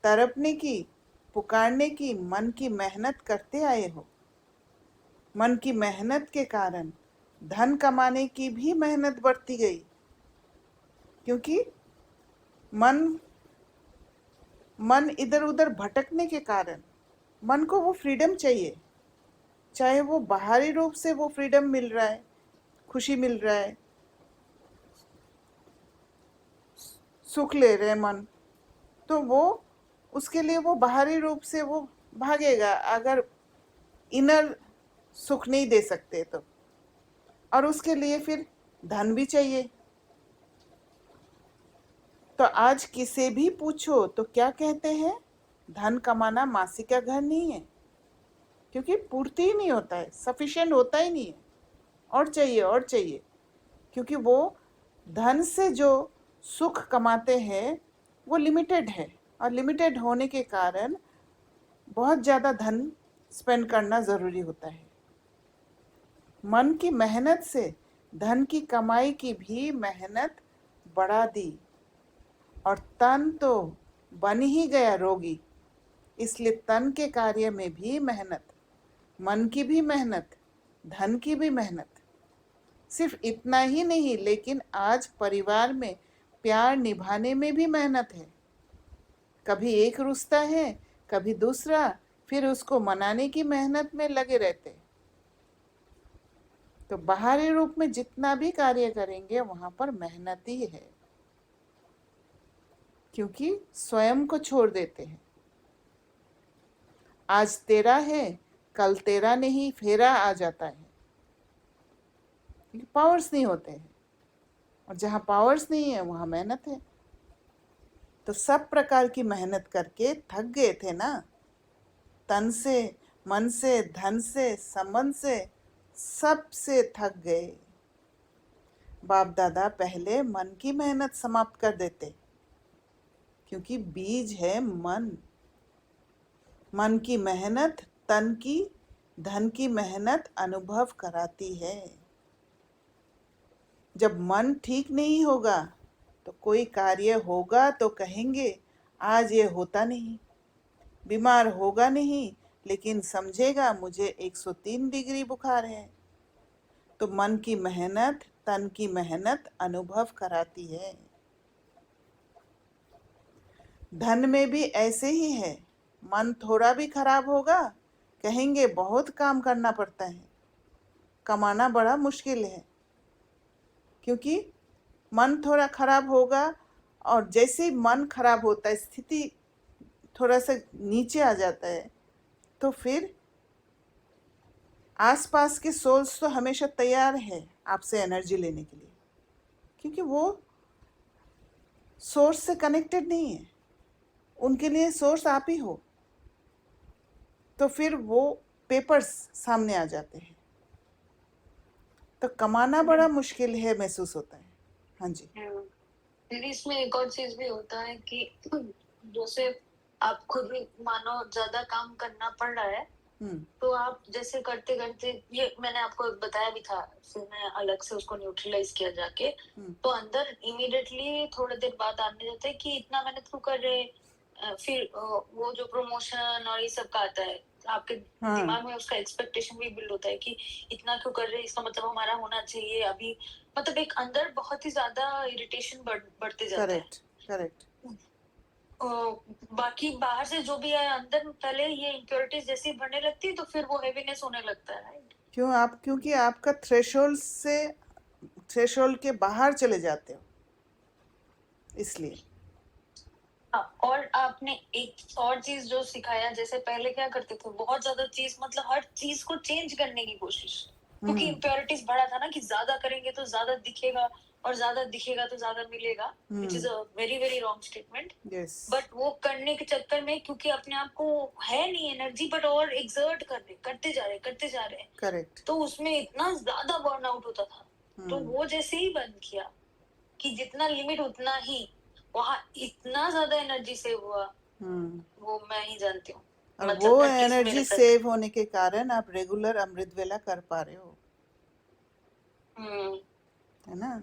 S1: तड़पने की, पुकारने की मन की मेहनत करते आए हो. मन की मेहनत के कारण धन कमाने की भी मेहनत बढ़ती गई, क्योंकि मन इधर उधर भटकने के कारण मन को वो फ्रीडम चाहिए. चाहे वो बाहरी रूप से वो फ्रीडम मिल रहा है, खुशी मिल रहा है, सुख ले रहे मन, तो वो उसके लिए वो बाहरी रूप से वो भागेगा अगर इनर सुख नहीं दे सकते तो. और उसके लिए फिर धन भी चाहिए. तो आज किसे भी पूछो तो क्या कहते हैं, धन कमाना मासी का घर नहीं है, क्योंकि पूर्ति ही नहीं होता है, सफिशिएंट होता ही नहीं है, और चाहिए और चाहिए. क्योंकि वो धन से जो सुख कमाते हैं वो लिमिटेड है, और लिमिटेड होने के कारण बहुत ज़्यादा धन स्पेंड करना ज़रूरी होता है। मन की मेहनत से धन की कमाई की भी मेहनत बढ़ा दी, और तन तो बन ही गया रोगी, इसलिए तन के कार्य में भी मेहनत, मन की भी मेहनत, धन की भी मेहनत। सिर्फ इतना ही नहीं, लेकिन आज परिवार में प्यार निभाने में भी मेहनत है। कभी एक रुसता है, कभी दूसरा, फिर उसको मनाने की मेहनत में लगे रहते। तो बाहरी रूप में जितना भी कार्य करेंगे वहां पर मेहनत ही है, क्योंकि स्वयं को छोड़ देते हैं। आज तेरा है, कल तेरा नहीं, फेरा आ जाता है, क्योंकि पावर्स नहीं होते हैं, और जहाँ पावर्स नहीं है वहाँ मेहनत है। तो सब प्रकार की मेहनत करके थक गए थे ना, तन से, मन से, धन से, संबंध से, सब से थक गए। बाप दादा पहले मन की मेहनत समाप्त कर देते, क्योंकि बीज है मन। मन की मेहनत तन की, धन की मेहनत अनुभव कराती है। जब मन ठीक नहीं होगा तो कोई कार्य होगा तो कहेंगे आज ये होता नहीं, बीमार होगा नहीं, लेकिन समझेगा मुझे 103 डिग्री बुखार है। तो मन की मेहनत, तन की मेहनत अनुभव कराती है। धन में भी ऐसे ही है, मन थोड़ा भी खराब होगा कहेंगे बहुत काम करना पड़ता है, कमाना बड़ा मुश्किल है। क्योंकि मन थोड़ा खराब होगा, और जैसे ही मन खराब होता है, स्थिति थोड़ा सा नीचे आ जाता है, तो फिर आसपास के सोल्स तो हमेशा तैयार है आपसे एनर्जी लेने के लिए, क्योंकि वो सोर्स से कनेक्टेड नहीं है, उनके लिए सोर्स आप ही हो। तो फिर वो पेपर्स सामने आ जाते हैं, तो कमाना बड़ा मुश्किल है महसूस होता है। हाँ जी।
S3: दीदी इसमें एक और चीज भी होता है कि जैसे आप खुद भी मानो ज्यादा काम करना पड़ रहा है, तो आप जैसे करते करते, ये मैंने आपको बताया भी था, फिर मैं अलग से उसको न्यूट्रलाइज किया जाके, तो अंदर इमीडिएटली थोड़ी देर बाद आने जाता है कि इतना मेहनत क्यों कर रहे, फिर वो जो प्रमोशन और ये सब का आता है आपके दिमाग में, उसका एक्सपेक्टेशन भी बिल्ड होता है कि इतना क्यों कर रहे हैं, इसका मतलब हमारा होना चाहिए अभी, मतलब एक अंदर बहुत ही ज्यादा इरिटेशन बढ़ते जाता है।
S1: करेक्ट।
S3: बाकी बाहर से जो भी है, अंदर पहले ये इम्प्योरिटीज जैसी बढ़ने लगती है, तो फिर वो हेवीनेस होने लगता है।
S1: क्योंकि आपका थ्रेशोल्ड के बाहर चले जाते हो, इसलिए।
S3: और आपने एक और चीज जो सिखाया, जैसे पहले क्या करते थे, बहुत ज्यादा चीज, मतलब हर चीज को चेंज करने की कोशिश, क्योंकि इम्प्योरिटीज बढ़ा था ना, कि ज्यादा करेंगे तो ज्यादा दिखेगा, और ज्यादा दिखेगा तो ज्यादा मिलेगा, which is a very very wrong statement. But वो करने के चक्कर में, क्योंकि अपने आप को है नहीं एनर्जी, बट और एक्सर्ट करते जा रहे।
S1: करेक्ट।
S3: तो उसमें इतना ज्यादा बर्नआउट होता था। तो वो जैसे ही बंद किया कि जितना लिमिट उतना ही, वहाँ इतना ज्यादा एनर्जी सेव हुआ, वो मैं ही जानती हूँ।
S1: और
S3: मतलब
S1: वो एनर्जी सेव होने के कारण आप रेगुलर अमृत वेला कर पा रहे हो, है ना।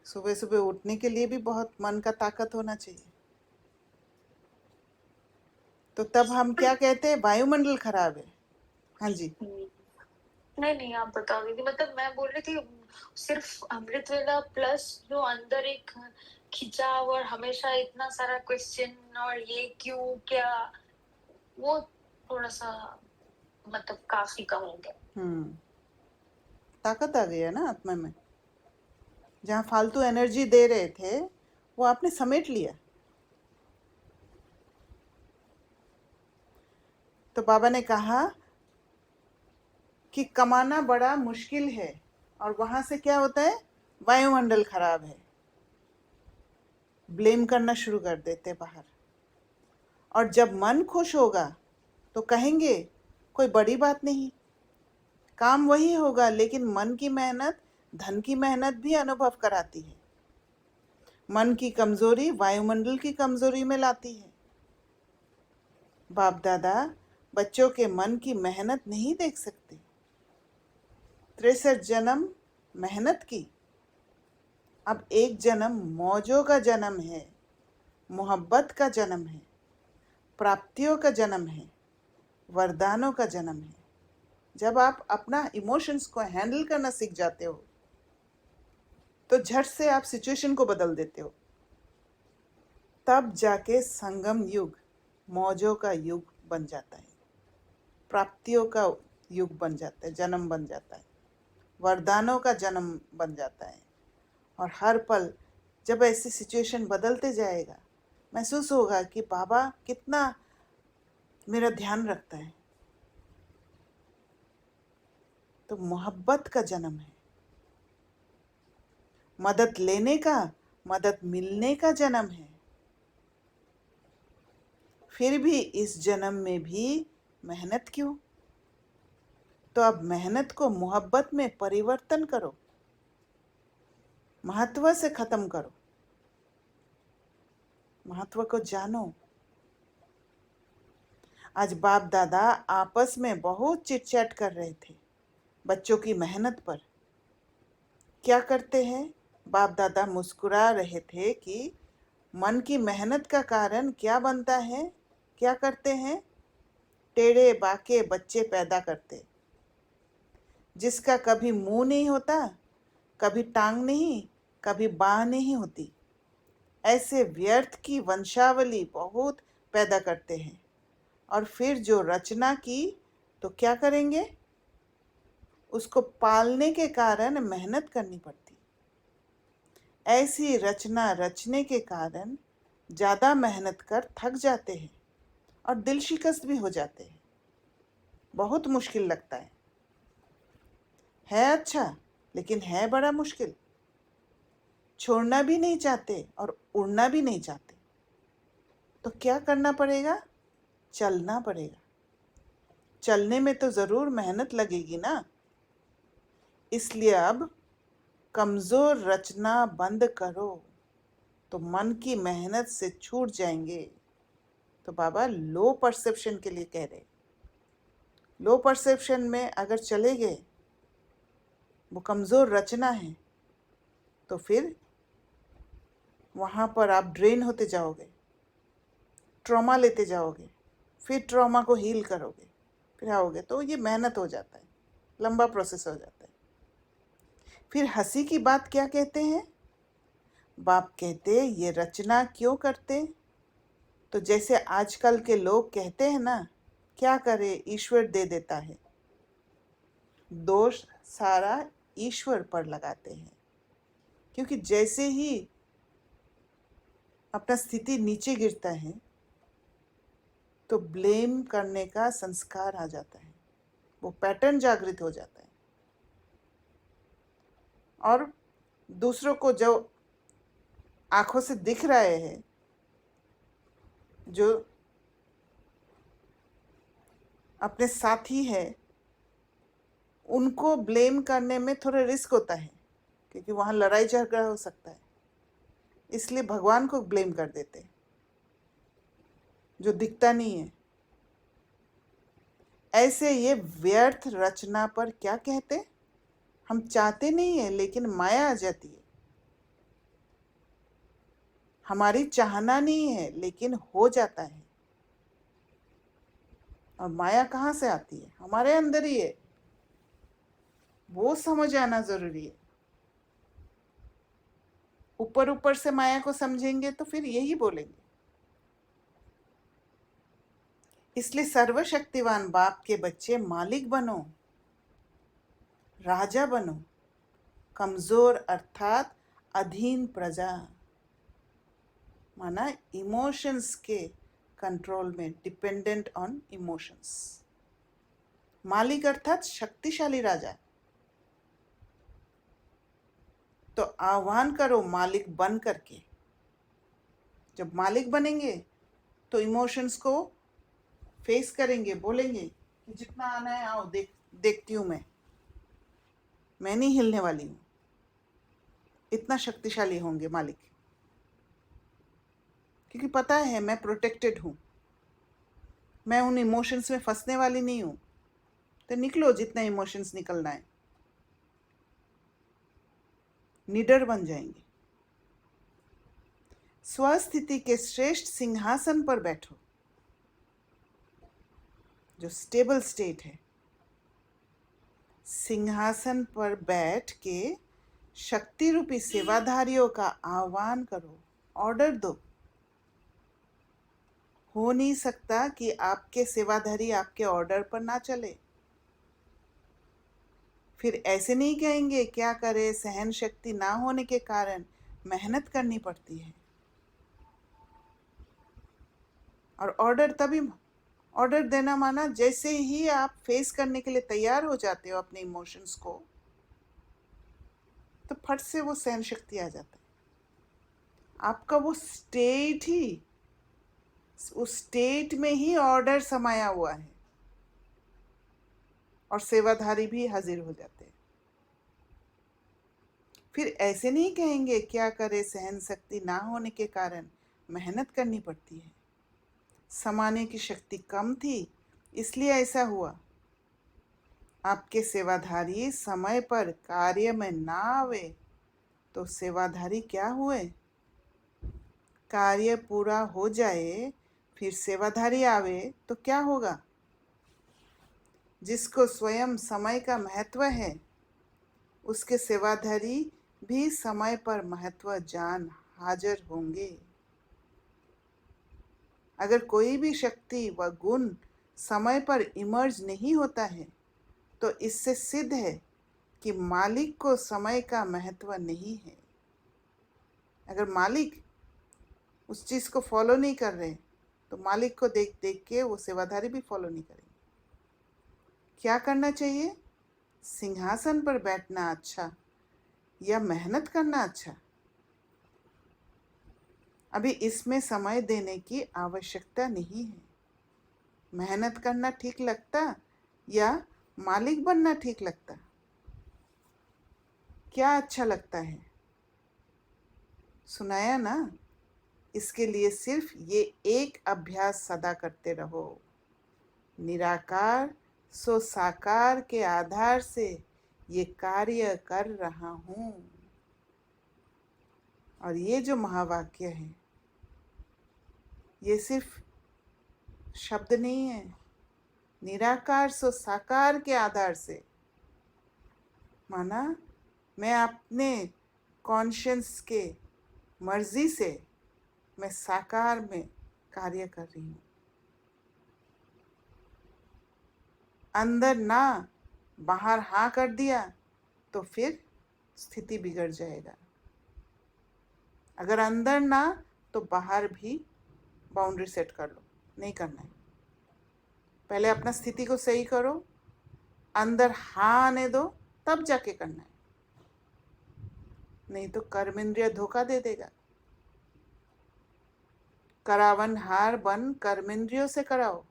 S1: सुबह सुबह उठने के लिए भी बहुत मन का ताकत होना चाहिए। तो तब हम क्या कहते हैं, वायुमंडल खराब है। हाँ जी।
S3: नहीं आप बता दीजिए, मतलब मैं बोल रही थी सिर्फ अमृत वेला प्लस जो अंदर एक खिंचाव और हमेशा इतना सारा क्वेश्चन और ये क्यों क्या, वो थोड़ा सा मतलब काफी कम हो गया।
S1: ताकत आ गई है ना आत्मा में। जहाँ फालतू एनर्जी दे रहे थे वो आपने समेट लिया। तो बाबा ने कहा कि कमाना बड़ा मुश्किल है, और वहां से क्या होता है, वायुमंडल खराब है, ब्लेम करना शुरू कर देते बाहर। और जब मन खुश होगा तो कहेंगे कोई बड़ी बात नहीं, काम वही होगा, लेकिन मन की मेहनत, धन की मेहनत भी अनुभव कराती है। मन की कमजोरी वायुमंडल की कमजोरी में लाती है। बाप दादा बच्चों के मन की मेहनत नहीं देख सकते। 63 जन्म मेहनत की, अब एक जन्म मौजों का जन्म है, मोहब्बत का जन्म है, प्राप्तियों का जन्म है, वरदानों का जन्म है। जब आप अपना इमोशंस को हैंडल करना सीख जाते हो तो झट से आप सिचुएशन को बदल देते हो। तब जाके संगम युग मौजों का युग बन जाता है, प्राप्तियों का युग बन जाता है, जन्म बन जाता है, वरदानों का जन्म बन जाता है। और हर पल जब ऐसी सिचुएशन बदलते जाएगा, महसूस होगा कि बाबा कितना मेरा ध्यान रखता है। तो मोहब्बत का जन्म है, मदद लेने का, मदद मिलने का जन्म है। फिर भी इस जन्म में भी मेहनत क्यों? तो अब मेहनत को मोहब्बत में परिवर्तन करो, महत्व से खत्म करो, महत्व को जानो। आज बाप दादा आपस में बहुत चिट-चैट कर रहे थे बच्चों की मेहनत पर। क्या करते हैं? बाप दादा मुस्कुरा रहे थे कि मन की मेहनत का कारण क्या बनता है? क्या करते हैं? टेढ़े बाके बच्चे पैदा करते, जिसका कभी मुंह नहीं होता, कभी टांग नहीं, कभी बाह नहीं होती। ऐसे व्यर्थ की वंशावली बहुत पैदा करते हैं। और फिर जो रचना की तो क्या करेंगे? उसको पालने के कारण मेहनत करनी पड़ती। ऐसी रचना रचने के कारण ज़्यादा मेहनत कर थक जाते हैं और दिल शिकस्त भी हो जाते हैं। बहुत मुश्किल लगता है अच्छा, लेकिन है बड़ा मुश्किल। छोड़ना भी नहीं चाहते और उड़ना भी नहीं चाहते। तो क्या करना पड़ेगा? चलना पड़ेगा। चलने में तो ज़रूर मेहनत लगेगी ना। इसलिए अब कमज़ोर रचना बंद करो तो मन की मेहनत से छूट जाएंगे। तो बाबा लो परसेप्शन के लिए कह रहे। लो परसेप्शन में अगर चले गए, वो कमज़ोर रचना है, तो फिर वहाँ पर आप ड्रेन होते जाओगे, ट्रॉमा लेते जाओगे, फिर ट्रॉमा को हील करोगे, फिर आओगे। तो ये मेहनत हो जाता है, लंबा प्रोसेस हो जाता है। फिर हंसी की बात क्या कहते हैं? बाप कहते ये रचना क्यों करते? तो जैसे आजकल के लोग कहते हैं ना, क्या करे ईश्वर दे देता है। दोष सारा ईश्वर पर लगाते हैं, क्योंकि जैसे ही अपना स्थिति नीचे गिरता है तो ब्लेम करने का संस्कार आ जाता है, वो पैटर्न जागृत हो जाता है। और दूसरों को जो आंखों से दिख रहे हैं, जो अपने साथी है, उनको ब्लेम करने में थोड़ा रिस्क होता है, क्योंकि वहाँ लड़ाई झगड़ा हो सकता है। इसलिए भगवान को ब्लेम कर देते हैं, जो दिखता नहीं है। ऐसे ये व्यर्थ रचना पर क्या कहते? हम चाहते नहीं है, लेकिन माया आ जाती है। हमारी चाहना नहीं है, लेकिन हो जाता है। और माया कहाँ से आती है? हमारे अंदर ही है, वो समझ आना जरूरी है। ऊपर ऊपर से माया को समझेंगे तो फिर यही बोलेंगे। इसलिए सर्वशक्तिवान बाप के बच्चे मालिक बनो, राजा बनो। कमजोर अर्थात अधीन प्रजा, माना इमोशंस के कंट्रोल में, डिपेंडेंट ऑन इमोशंस। मालिक अर्थात शक्तिशाली राजा। तो आह्वान करो मालिक बन करके। जब मालिक बनेंगे तो इमोशंस को फेस करेंगे, बोलेंगे कि जितना आना है आओ, देखती हूँ मैं नहीं हिलने वाली हूँ। कितना शक्तिशाली होंगे मालिक, क्योंकि पता है मैं प्रोटेक्टेड हूँ, मैं उन इमोशंस में फंसने वाली नहीं हूँ। तो निकलो जितना इमोशंस निकलना है, निडर बन जाएंगे। स्वस्थिति के श्रेष्ठ सिंहासन पर बैठो, जो स्टेबल स्टेट है। सिंहासन पर बैठ के शक्ति रूपी सेवाधारियों का आह्वान करो, ऑर्डर दो। हो नहीं सकता कि आपके सेवाधारी आपके ऑर्डर पर ना चले। फिर ऐसे नहीं कहेंगे क्या करे, सहन शक्ति ना होने के कारण मेहनत करनी पड़ती है। और ऑर्डर देना माना जैसे ही आप फेस करने के लिए तैयार हो जाते हो अपने इमोशंस को, तो फट से वो सहन शक्ति आ जाता है। आपका वो स्टेट ही, उस स्टेट में ही ऑर्डर समाया हुआ है, और सेवाधारी भी हाजिर हो जाते हैं। फिर ऐसे नहीं कहेंगे क्या करे, सहन शक्ति ना होने के कारण मेहनत करनी पड़ती है, समाने की शक्ति कम थी इसलिए ऐसा हुआ। आपके सेवाधारी समय पर कार्य में ना आवे तो सेवाधारी क्या हुए? कार्य पूरा हो जाए फिर सेवाधारी आवे तो क्या होगा? जिसको स्वयं समय का महत्व है, उसके सेवाधारी भी समय पर महत्व जान हाजिर होंगे। अगर कोई भी शक्ति व गुण समय पर इमर्ज नहीं होता है तो इससे सिद्ध है कि मालिक को समय का महत्व नहीं है। अगर मालिक उस चीज़ को फॉलो नहीं कर रहे तो मालिक को देख देख के वो सेवाधारी भी फॉलो नहीं करेंगे। क्या करना चाहिए? सिंहासन पर बैठना अच्छा या मेहनत करना अच्छा? अभी इसमें समय देने की आवश्यकता नहीं है। मेहनत करना ठीक लगता या मालिक बनना ठीक लगता? क्या अच्छा लगता है? सुनाया ना? इसके लिए सिर्फ ये एक अभ्यास सदा करते रहो। निराकार सो साकार के आधार से ये कार्य कर रहा हूँ। और ये जो महावाक्य है ये सिर्फ शब्द नहीं है। निराकार सो साकार के आधार से, माना मैं अपने कॉन्शियस के मर्जी से मैं साकार में कार्य कर रही हूँ। अंदर ना बाहर हाँ कर दिया तो फिर स्थिति बिगड़ जाएगा। अगर अंदर ना तो बाहर भी बाउंड्री सेट कर लो, नहीं करना है। पहले अपना स्थिति को सही करो, अंदर हाँ आने दो, तब जाके करना है। नहीं तो कर्मेंद्रिय धोखा दे देगा। करावन हार बन कर्मेंद्रियों से कराओ,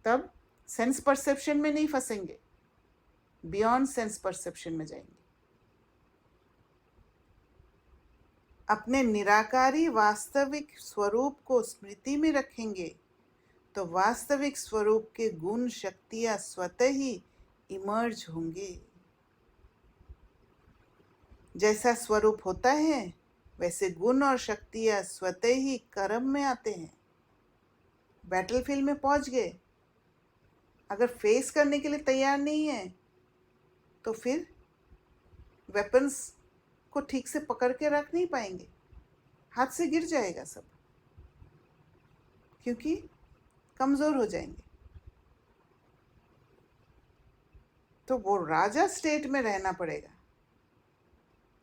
S1: तब सेंस परसेप्शन में नहीं फंसेंगे, बियॉन्ड सेंस परसेप्शन में जाएंगे। अपने निराकारी वास्तविक स्वरूप को स्मृति में रखेंगे तो वास्तविक स्वरूप के गुण शक्तियां स्वतः ही इमर्ज होंगे। जैसा स्वरूप होता है वैसे गुण और शक्तियां स्वतः ही कर्म में आते हैं। बैटलफील्ड में पहुंच गए, अगर फेस करने के लिए तैयार नहीं है तो फिर वेपन्स को ठीक से पकड़ के रख नहीं पाएंगे, हाथ से गिर जाएगा सब, क्योंकि कमज़ोर हो जाएंगे। तो वो राजा स्टेट में रहना पड़ेगा,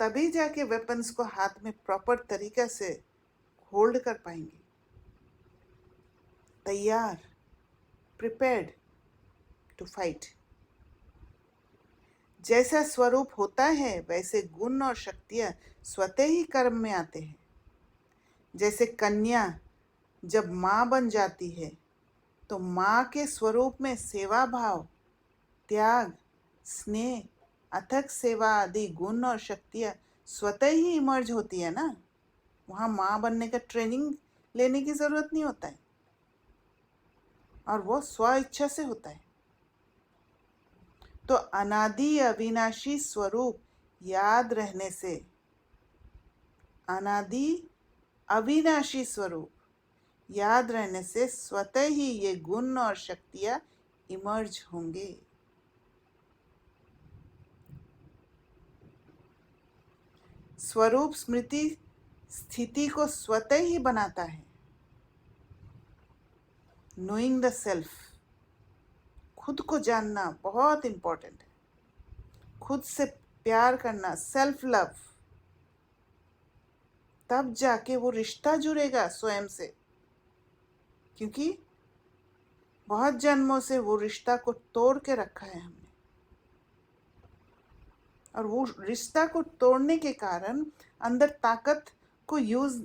S1: तभी जाके वेपन्स को हाथ में प्रॉपर तरीका से होल्ड कर पाएंगे। तैयार, प्रिपेयर्ड टू फाइट। जैसा स्वरूप होता है वैसे गुण और शक्तियां स्वतः ही कर्म में आते हैं। जैसे कन्या जब माँ बन जाती है तो माँ के स्वरूप में सेवा भाव, त्याग, स्नेह अथक सेवा आदि गुण और शक्तियाँ स्वतः ही इमर्ज होती है ना। वहाँ माँ बनने का ट्रेनिंग लेने की ज़रूरत नहीं होता है, और वो स्व इच्छा से होता है। तो अनादि अविनाशी स्वरूप याद रहने से, अनादि अविनाशी स्वरूप याद रहने से स्वतः ही ये गुण और शक्तियाँ इमर्ज होंगे। स्वरूप स्मृति स्थिति को स्वतः ही बनाता है। नोइंग द सेल्फ, खुद को जानना बहुत इंपॉर्टेंट है। खुद से प्यार करना, सेल्फ लव, तब जाके वो रिश्ता जुड़ेगा स्वयं से, क्योंकि बहुत जन्मों से वो रिश्ता को तोड़ के रखा है हमने, और वो रिश्ता को तोड़ने के कारण, अंदर ताकत को यूज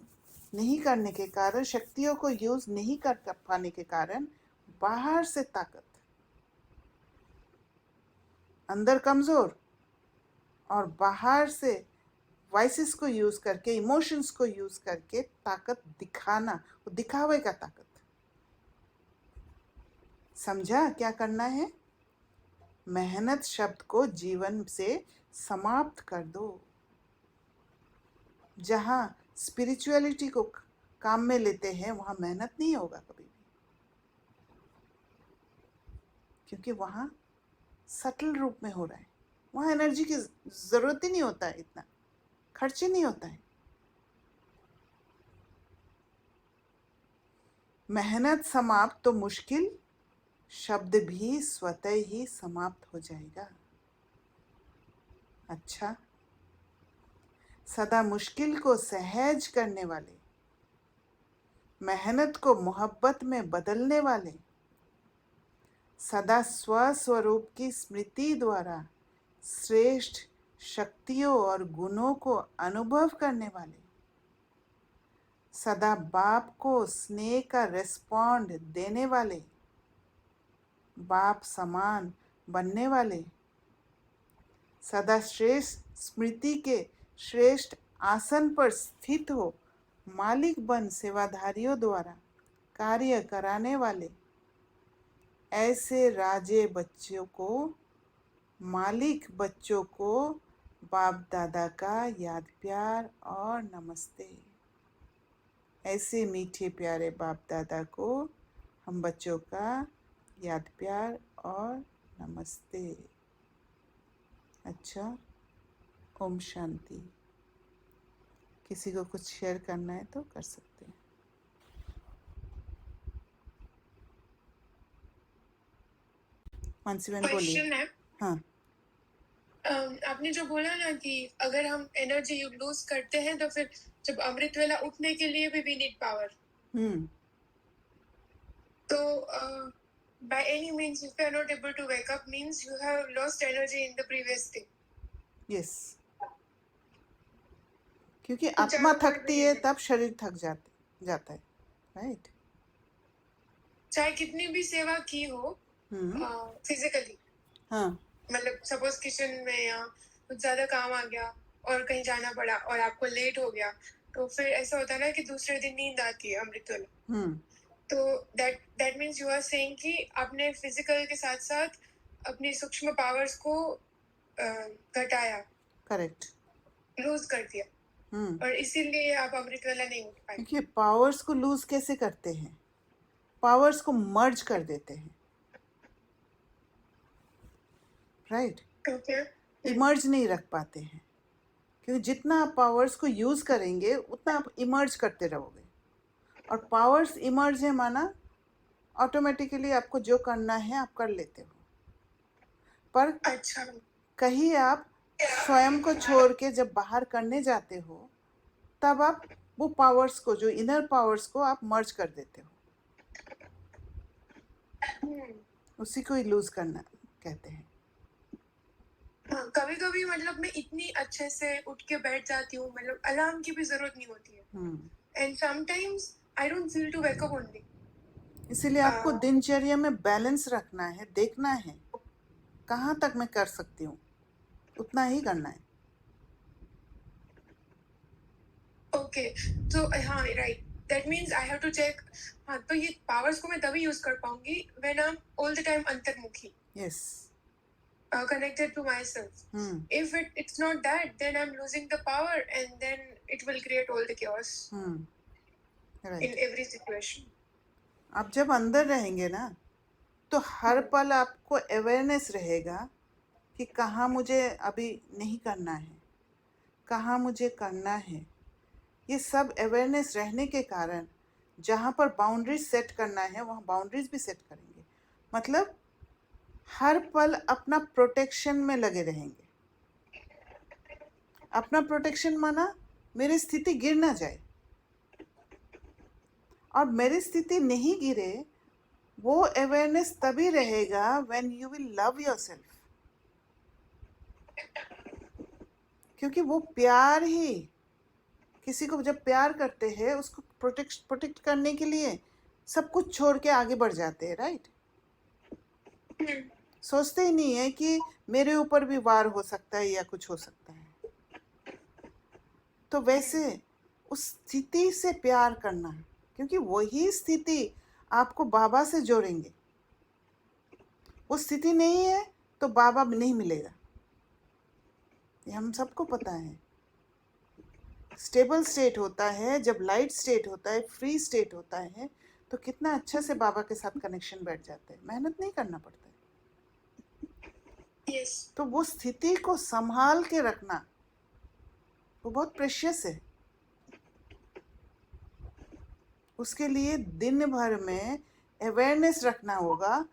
S1: नहीं करने के कारण, शक्तियों को यूज नहीं कर पाने के कारण, बाहर से ताकत, अंदर कमजोर, और बाहर से वाइसेस को यूज करके, इमोशंस को यूज करके ताकत दिखाना, वो दिखावे का ताकत। समझा क्या करना है? मेहनत शब्द को जीवन से समाप्त कर दो। जहाँ स्पिरिचुअलिटी को काम में लेते हैं वहाँ मेहनत नहीं होगा कभी भी, क्योंकि वहाँ सटल रूप में हो रहा है। वहाँ एनर्जी की ज़रूरत ही नहीं होता है, इतना खर्च ही नहीं होता है। मेहनत समाप्त तो मुश्किल शब्द भी स्वतः ही समाप्त हो जाएगा। अच्छा, सदा मुश्किल को सहज करने वाले, मेहनत को मोहब्बत में बदलने वाले, सदा स्वस्वरूप की स्मृति द्वारा श्रेष्ठ शक्तियों और गुणों को अनुभव करने वाले, सदा बाप को स्नेह का रेस्पॉन्ड देने वाले, बाप समान बनने वाले, सदा श्रेष्ठ स्मृति के श्रेष्ठ आसन पर स्थित हो मालिक बन सेवाधारियों द्वारा कार्य कराने वाले, ऐसे राजे बच्चों को, मालिक बच्चों को बाप दादा का याद प्यार और नमस्ते। ऐसे मीठे प्यारे बाप दादा को हम बच्चों का याद प्यार और नमस्ते। अच्छा, ओम शांति। किसी को कुछ शेयर करना है तो कर सकते हैं। मानसी बहन बोलिए।
S2: क्वेश्चन है,
S1: हाँ,
S2: आपने जो बोला ना कि अगर हम एनर्जी लूज करते हैं तो फिर जब अमृत वेला उठने के लिए भी वी नीड पावर। तो by any means if you are not able to wake up means you have lost energy in the previous day.
S1: Yes, क्योंकि आत्मा थकती है तब शरीर थक जाता है, राइट।
S2: चाहे कितनी भी सेवा की हो फिजिकली,
S1: हाँ,
S2: मतलब सपोज किचन में या कुछ ज्यादा काम आ गया और कहीं जाना पड़ा और आपको लेट हो गया, तो फिर ऐसा होता है ना कि दूसरे दिन नींद आती है अमृत वेला। तो that means you are saying कि आपने फिजिकल के साथ साथ अपनी सूक्ष्म पावर्स को घटाया,
S1: करेक्ट,
S2: लूज कर दिया, और इसीलिए आप अमृत वेला नहीं उठ पाए।
S1: देखिए, पावर्स को लूज कैसे करते हैं? पावर्स को मर्ज कर देते हैं, राइट। इमर्ज नहीं रख पाते हैं, क्योंकि जितना आप पावर्स को यूज करेंगे उतना आप इमर्ज करते रहोगे, और पावर्स इमर्ज है माना ऑटोमेटिकली आपको जो करना है आप कर लेते हो। पर
S2: अच्छा,
S1: कहीं आप स्वयं को छोड़ के जब बाहर करने जाते हो तब आप वो पावर्स को, जो इनर पावर्स को आप मर्ज कर देते हो। उसी को ही लूज करना कहते हैं।
S2: कभी कभी मतलब मैं इतनी अच्छे से उठ के बैठ जाती हूँ, मतलब अलार्म की भी जरूरत नहीं होती है, and sometimes I don't feel to wake up only.
S1: इसीलिए आपको दिनचर्या में बैलेंस रखना है, देखना है कहाँ तक मैं कर सकती हूँ, उतना ही करना है.
S2: ओके, तो हाँ right, that means I have to check. हाँ, तो ये पावर्स को मैं तभी यूज कर पाऊंगी when I am all the time अंतर्मुखी,
S1: Yes.
S2: connected to myself. If it's not that, then I'm losing the power, and then it will create all the chaos
S1: Right.
S2: in every situation.
S1: आप जब अंदर रहेंगे ना तो हर पल आपको awareness रहेगा कि कहाँ मुझे अभी नहीं करना है, कहाँ मुझे करना है. ये सब अवेयरनेस रहने के कारण जहाँ पर बाउंड्रीज सेट करना है वहाँ बाउंड्रीज भी सेट करेंगे. मतलब हर पल अपना प्रोटेक्शन में लगे रहेंगे. अपना प्रोटेक्शन माना मेरी स्थिति गिर ना जाए, और मेरी स्थिति नहीं गिरे वो अवेयरनेस तभी रहेगा when you will love yourself. क्योंकि वो प्यार ही, किसी को जब प्यार करते हैं उसको प्रोटेक्ट करने के लिए सब कुछ छोड़ के आगे बढ़ जाते हैं. राइट. सोचते ही नहीं है कि मेरे ऊपर भी वार हो सकता है या कुछ हो सकता है. तो वैसे उस स्थिति से प्यार करना, क्योंकि वही स्थिति आपको बाबा से जोड़ेंगे. वो स्थिति नहीं है तो बाबा नहीं मिलेगा, ये हम सबको पता है. स्टेबल स्टेट होता है, जब लाइट स्टेट होता है, फ्री स्टेट होता है, तो कितना अच्छा से बाबा के साथ कनेक्शन बैठ जाता है. मेहनत नहीं करना पड़ता है.
S2: Yes.
S1: तो वो स्थिति को संभाल के रखना वो बहुत प्रेशियस है. उसके लिए दिन भर में अवेयरनेस रखना होगा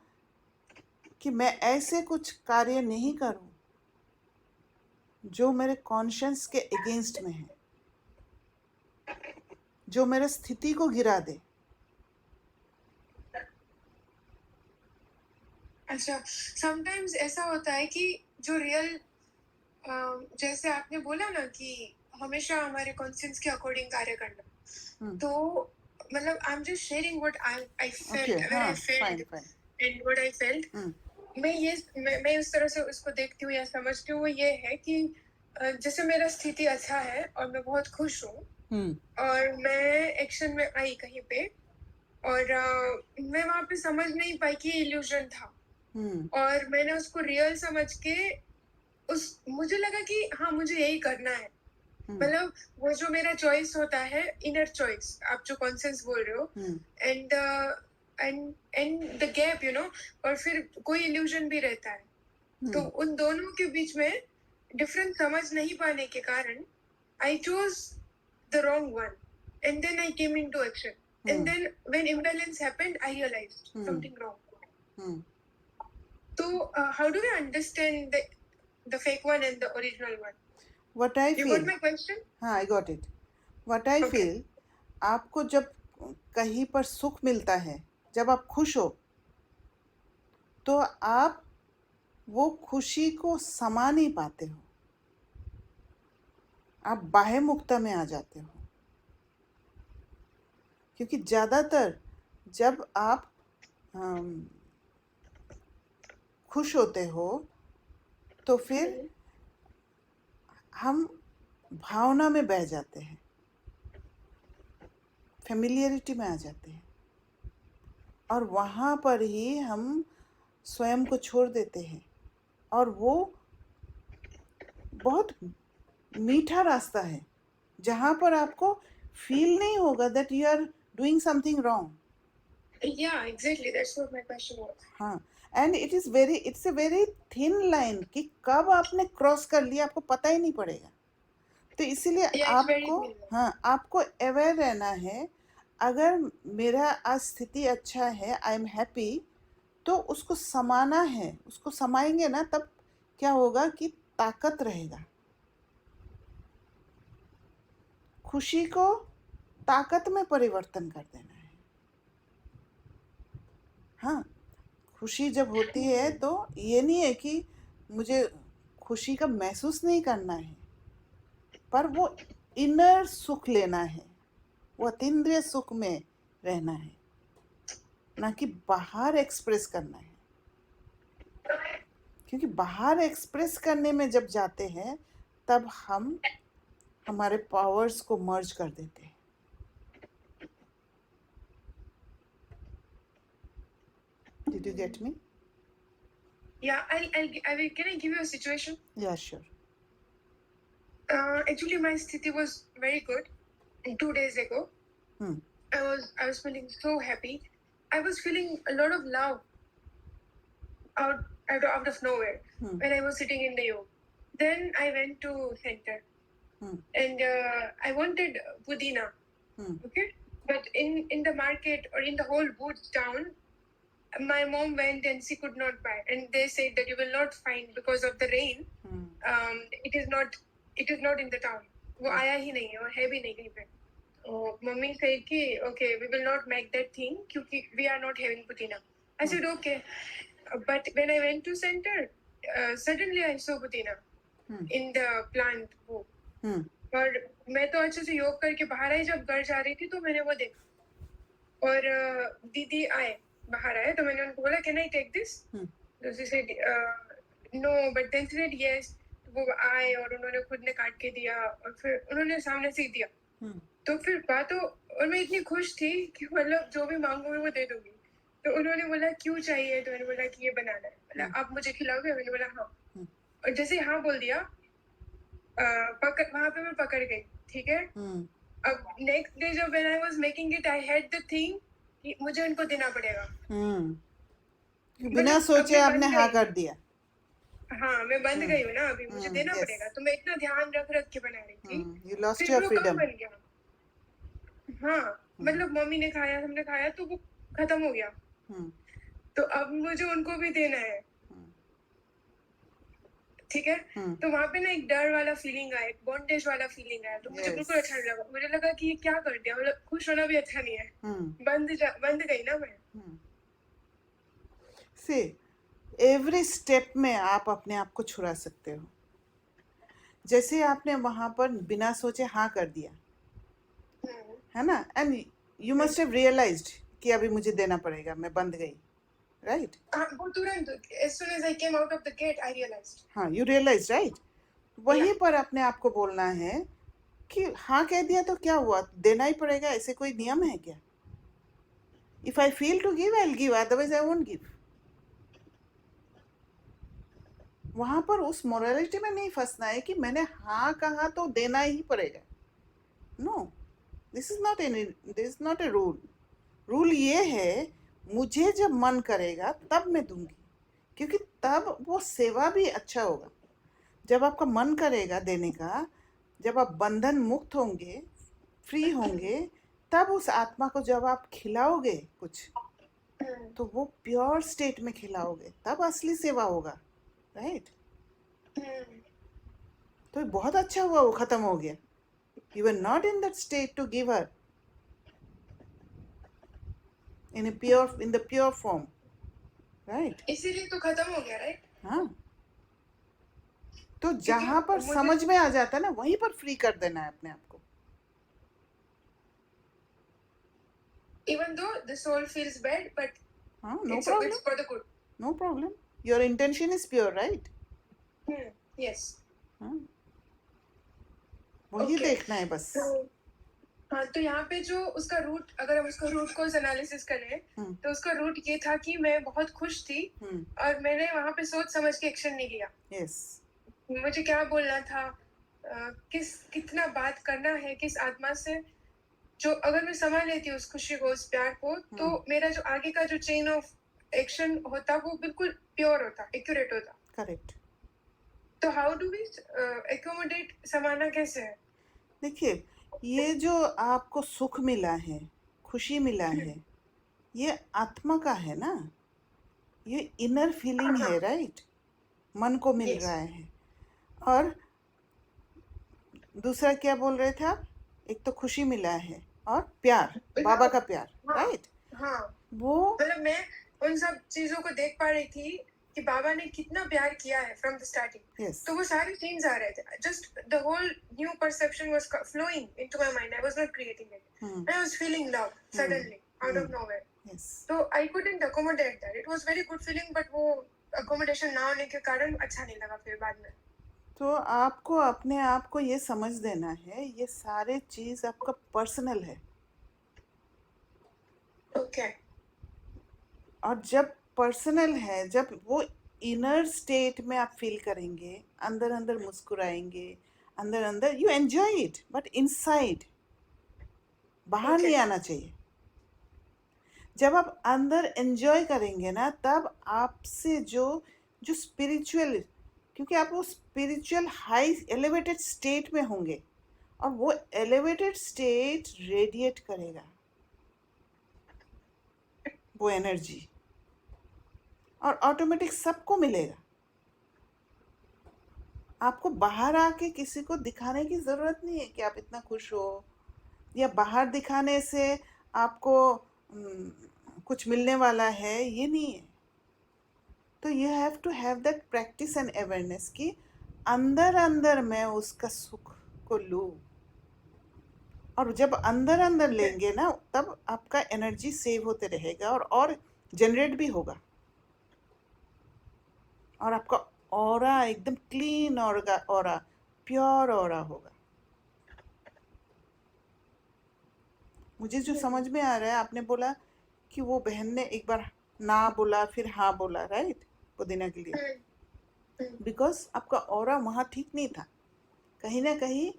S1: कि मैं ऐसे कुछ कार्य नहीं करूं जो मेरे कॉन्शियस के अगेंस्ट में है, जो मेरे स्थिति को गिरा दे.
S2: अच्छा, समटाइम्स ऐसा होता है कि जो रियल, जैसे आपने बोला ना कि हमेशा हमारे कॉन्शियस के अकॉर्डिंग कार्य करना, तो मतलब I am just sharing what I felt, when I felt and what I felt. मैं उस तरह से उसको देखती हूँ या समझती हूँ. वो ये है कि जैसे मेरा स्थिति अच्छा है और मैं बहुत खुश हूँ, और मैं एक्शन में आई कहीं पे, और मैं वहां पे समझ नहीं पाई कि इल्यूजन था, और मैंने उसको रियल समझ के मुझे लगा कि हाँ मुझे यही करना है. मतलब वो जो मेरा चॉइस होता है, इनर चॉइस, आप जो कॉन्शियस बोल रहे हो, and the gap, you know, और फिर कोई इल्यूजन भी रहता है. तो उन दोनों के बीच में डिफरेंस समझ नहीं पाने के कारण I chose the wrong one, and then I came into action, and then when imbalance happened I realised something wrong. तो how do we understand the fake one and the original one?
S1: What I feel,
S2: you got my question?
S1: हाँ, I got it. What I feel, आपको जब कहीं पर सुख मिलता है, जब आप खुश हो, तो आप वो खुशी को समा नहीं पाते हो, आप बाह्य मुक्ता में आ जाते हो. क्योंकि ज़्यादातर जब आप खुश होते हो तो फिर हम भावना में बह जाते हैं, फेमिलियरिटी में आ जाते हैं, और वहाँ पर ही हम स्वयं को छोड़ देते हैं. और वो बहुत मीठा रास्ता है जहाँ पर आपको फील नहीं होगा that you are doing something wrong.
S2: Yeah, exactly. That's what my question was.
S1: हाँ, and it's a very thin line कि कब आपने क्रॉस कर लिया आपको पता ही नहीं पड़ेगा. तो इसीलिए आपको अवेयर रहना है. अगर मेरा आज स्थिति अच्छा है, आई एम हैप्पी, तो उसको समाना है. उसको समाएंगे ना, तब क्या होगा कि ताकत रहेगा. खुशी को ताकत में परिवर्तन कर देना है. हाँ, खुशी जब होती है तो ये नहीं है कि मुझे खुशी का महसूस नहीं करना है, पर वो इनर सुख लेना है, वो अतीन्द्रिय सुख में रहना है, ना कि बाहर एक्सप्रेस करना है. क्योंकि बाहर एक्सप्रेस करने में जब जाते हैं तब हम हमारे पावर्स को मर्ज कर देते हैं. Did you get me?
S2: Yeah, I will. Can I give you a situation?
S1: Yeah, sure.
S2: Actually, my sthiti was very good. 2 days ago, I was feeling so happy. I was feeling a lot of love out of nowhere when I was sitting in the yoga. Then I went to center and I wanted pudina. Okay, but in the market or in the whole woods town, my mom went and she could not buy, and they said that you will not find because of the rain. It is not in the town. वो आया ही नहीं है और है भी नहीं कहीं पे. Mummy said कि okay, we will not make that thing क्योंकि we are not having putina. I said okay, but when I went to center, suddenly I saw putina in the plant. वो और मैं तो अच्छे से योग करके बाहर आई, जब घर जा रही थी तो मैंने वो देखा और दीदी आए बाहर आए तो मैंने उनको बोला कैन आई टेक दिस. तो she said no, but then she said yes. वो आए और उन्होंने खुद ने काट के दिया और फिर उन्होंने सामने से दिया. तो फिर बात हो और मैं इतनी खुश थी कि मतलब जो भी मांगूंगी वो दे दूंगी. तो उन्होंने बोला क्यों चाहिए, तो मैंने बोला कि ये बनाना है. बोला आप मुझे खिलाओगे, मैंने बोला हाँ. और जैसे हाँ बोल दिया वहां पे मैं पकड़ गई. ठीक है. अब नेक्स्ट डे जब when I was making it I had the thing कि मुझे उनको देना पड़ेगा.
S1: बिना सोचे आपने हाँ कर दिया.
S2: हाँ, मैं बंद गई हूँ ना अभी, मुझे देना पड़ेगा. तो मैं इतना ध्यान रख के बना रही थी.
S1: You lost
S2: फिर
S1: your
S2: वो
S1: freedom.
S2: कम बन गया. हाँ, मतलब मम्मी ने खाया, हमने खाया तो वो खत्म हो गया. तो अब मुझे उनको भी देना है. ठीक है. तो वहां पे ना एक डर वाला फीलिंग आया, एक बॉन्डेज वाला फीलिंग आया. तो मुझे बिल्कुल अच्छा नहीं लगा. मुझे लगा कि ये क्या कर दिया, मतलब खुश होना भी अच्छा नहीं है. बंद गई ना मैं.
S1: See, एवरी स्टेप में आप अपने आप को छुड़ा सकते हो. जैसे आपने वहां पर बिना सोचे हाँ कर दिया है ना, and you must have realised कि अभी मुझे देना पड़ेगा, मैं बंद गई. राइट.
S2: वो तुरंत as soon as I came out of the gate I realized.
S1: हाँ, यू रियलाइज. राइट. वहीं पर अपने आप को बोलना है कि हाँ कह दिया तो क्या हुआ, देना ही पड़ेगा, ऐसे कोई नियम है क्या? If I feel to give I will give, otherwise I won't give. वहां पर उस मोरालिटी में नहीं फंसना है कि मैंने हाँ कहा तो देना ही पड़ेगा. No, this is not a rule. Rule ये है मुझे जब मन करेगा तब मैं दूंगी, क्योंकि तब वो सेवा भी अच्छा होगा. जब आपका मन करेगा देने का, जब आप बंधन मुक्त होंगे, फ्री होंगे, तब उस आत्मा को जब आप खिलाओगे कुछ तो वो प्योर स्टेट में खिलाओगे, तब असली सेवा होगा. राइट. तो बहुत अच्छा हुआ वो खत्म हो गया. You were not in that state to give her in the pure form. Right.
S2: इसीलिए तो खत्म हो गया. राइट.
S1: हाँ, तो जहां पर समझ में आ जाता है ना, वहीं पर फ्री कर देना है अपने आप को.
S2: Even though the soul feels bad, but
S1: no problem.
S2: It's for the good.
S1: No problem. Your intention is pure, right?
S2: Yes.
S1: वही देखना है बस.
S2: हाँ, तो यहाँ पे जो उसका रूट, अगर हम उसका रूट कोज एनालिसिस करें तो उसका रूट ये था कि मैं बहुत खुश थी और मैंने वहाँ पे सोच समझ के एक्शन नहीं लिया.
S1: Yes.
S2: मुझे क्या बोलना था, कितना बात करना है किस आत्मा से, जो अगर मैं समझ लेती हूँ उस खुशी को, उस प्यार को, तो मेरा जो आगे का जो चेन ऑफ एक्शन होता वो बिल्कुल प्योर होता, एक्यूरेट होता.
S1: करेक्ट.
S2: तो हाउ डू वी एकोमोडेट, समाना कैसे है?
S1: देखिए, ये जो आपको सुख मिला है, खुशी मिला है, ये आत्मा का है ना, ये इनर फीलिंग है. राइट. मन को मिल रहा है. और दूसरा क्या बोल रहे थे आप? एक तो खुशी मिला है और प्यार, बाबा का प्यार. राइट.
S2: हाँ,
S1: वो
S2: मतलब मैं उन सब चीजों को देख पा रही थी कि बाबा ने कितना प्यार किया है फ्रॉम द स्टार्टिंग. तो वो सारे सीन्स आ रहे थे. Just the whole new perception was flowing into my mind. I was not creating it. I was feeling love suddenly out of nowhere. So I couldn't accommodate that. It was very good feeling, but वो accommodation ना होने के कारण अच्छा नहीं लगा फिर बाद में।
S1: तो आपको अपने आप को ये समझ देना है, ये सारे चीज आपका पर्सनल है।
S2: ओके।
S1: और जब पर्सनल है, जब वो इनर स्टेट में आप फील करेंगे, अंदर अंदर मुस्कुराएंगे, अंदर अंदर you enjoy it, but inside, बाहर नहीं आना चाहिए। जब आप अंदर एंजॉय करेंगे ना, तब आपसे जो जो स्पिरिचुअल, क्योंकि आप वो स्पिरिचुअल हाई एलिवेटेड स्टेट में होंगे, और वो एलिवेटेड स्टेट रेडिएट करेगा वो एनर्जी, और ऑटोमेटिक सबको मिलेगा। आपको बाहर आके किसी को दिखाने की ज़रूरत नहीं है कि आप इतना खुश हो, या बाहर दिखाने से आपको कुछ मिलने वाला है, ये नहीं है। तो you have to have that practice and awareness कि अंदर अंदर मैं उसका सुख को लूँ। और जब अंदर अंदर लेंगे ना, तब आपका एनर्जी सेव होते रहेगा, और जनरेट भी होगा, और आपका ऑरा एकदम क्लीन ऑरा, प्योर ऑरा होगा। मुझे जो समझ में आ रहा है, आपने बोला कि वो बहन ने एक बार ना बोला फिर हाँ बोला, राइट, पुदीना के लिए, बिकॉज आपका ऑरा वहाँ ठीक नहीं था। कहीं ना कहीं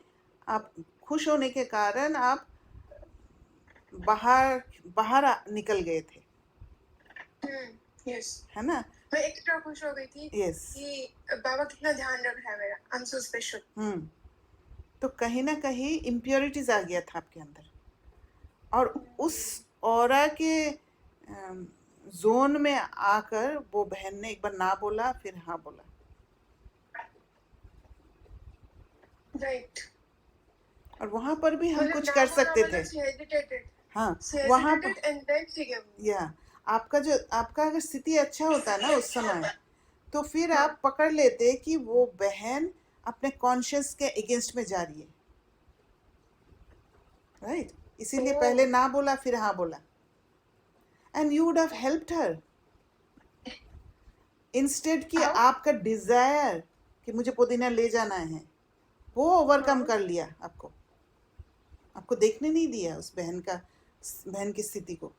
S1: आप खुश होने के कारण आप बाहर बाहर निकल गए थे,
S2: यस।
S1: है ना?
S2: मैं एक्स्ट्रा खुश हो गई थी
S1: यस।
S2: कि बाबा कितना ध्यान रख रहा है मेरा, आई एम सो स्पेशल।
S1: तो कहीं ना कहीं इम्प्योरिटीज आ गया था आपके अंदर, और उस ऑरा के जोन में आकर वो बहन ने एक बार ना बोला फिर हाँ बोला,
S2: राइट।
S1: और वहां पर भी हम कुछ कर सकते थे। हाँ, वहां पर या आपका अगर स्थिति अच्छा होता ना उस समय, तो फिर आप पकड़ लेते कि वो बहन अपने कॉन्शियस के अगेंस्ट में जा रही है, राइट। इसीलिए पहले ना बोला फिर हाँ बोला, and you would have helped her, instead कि आपका डिजायर कि मुझे पुदीना ले जाना है, वो ओवरकम कर लिया आपको देखने नहीं दिया उस बहन की स्थिति को।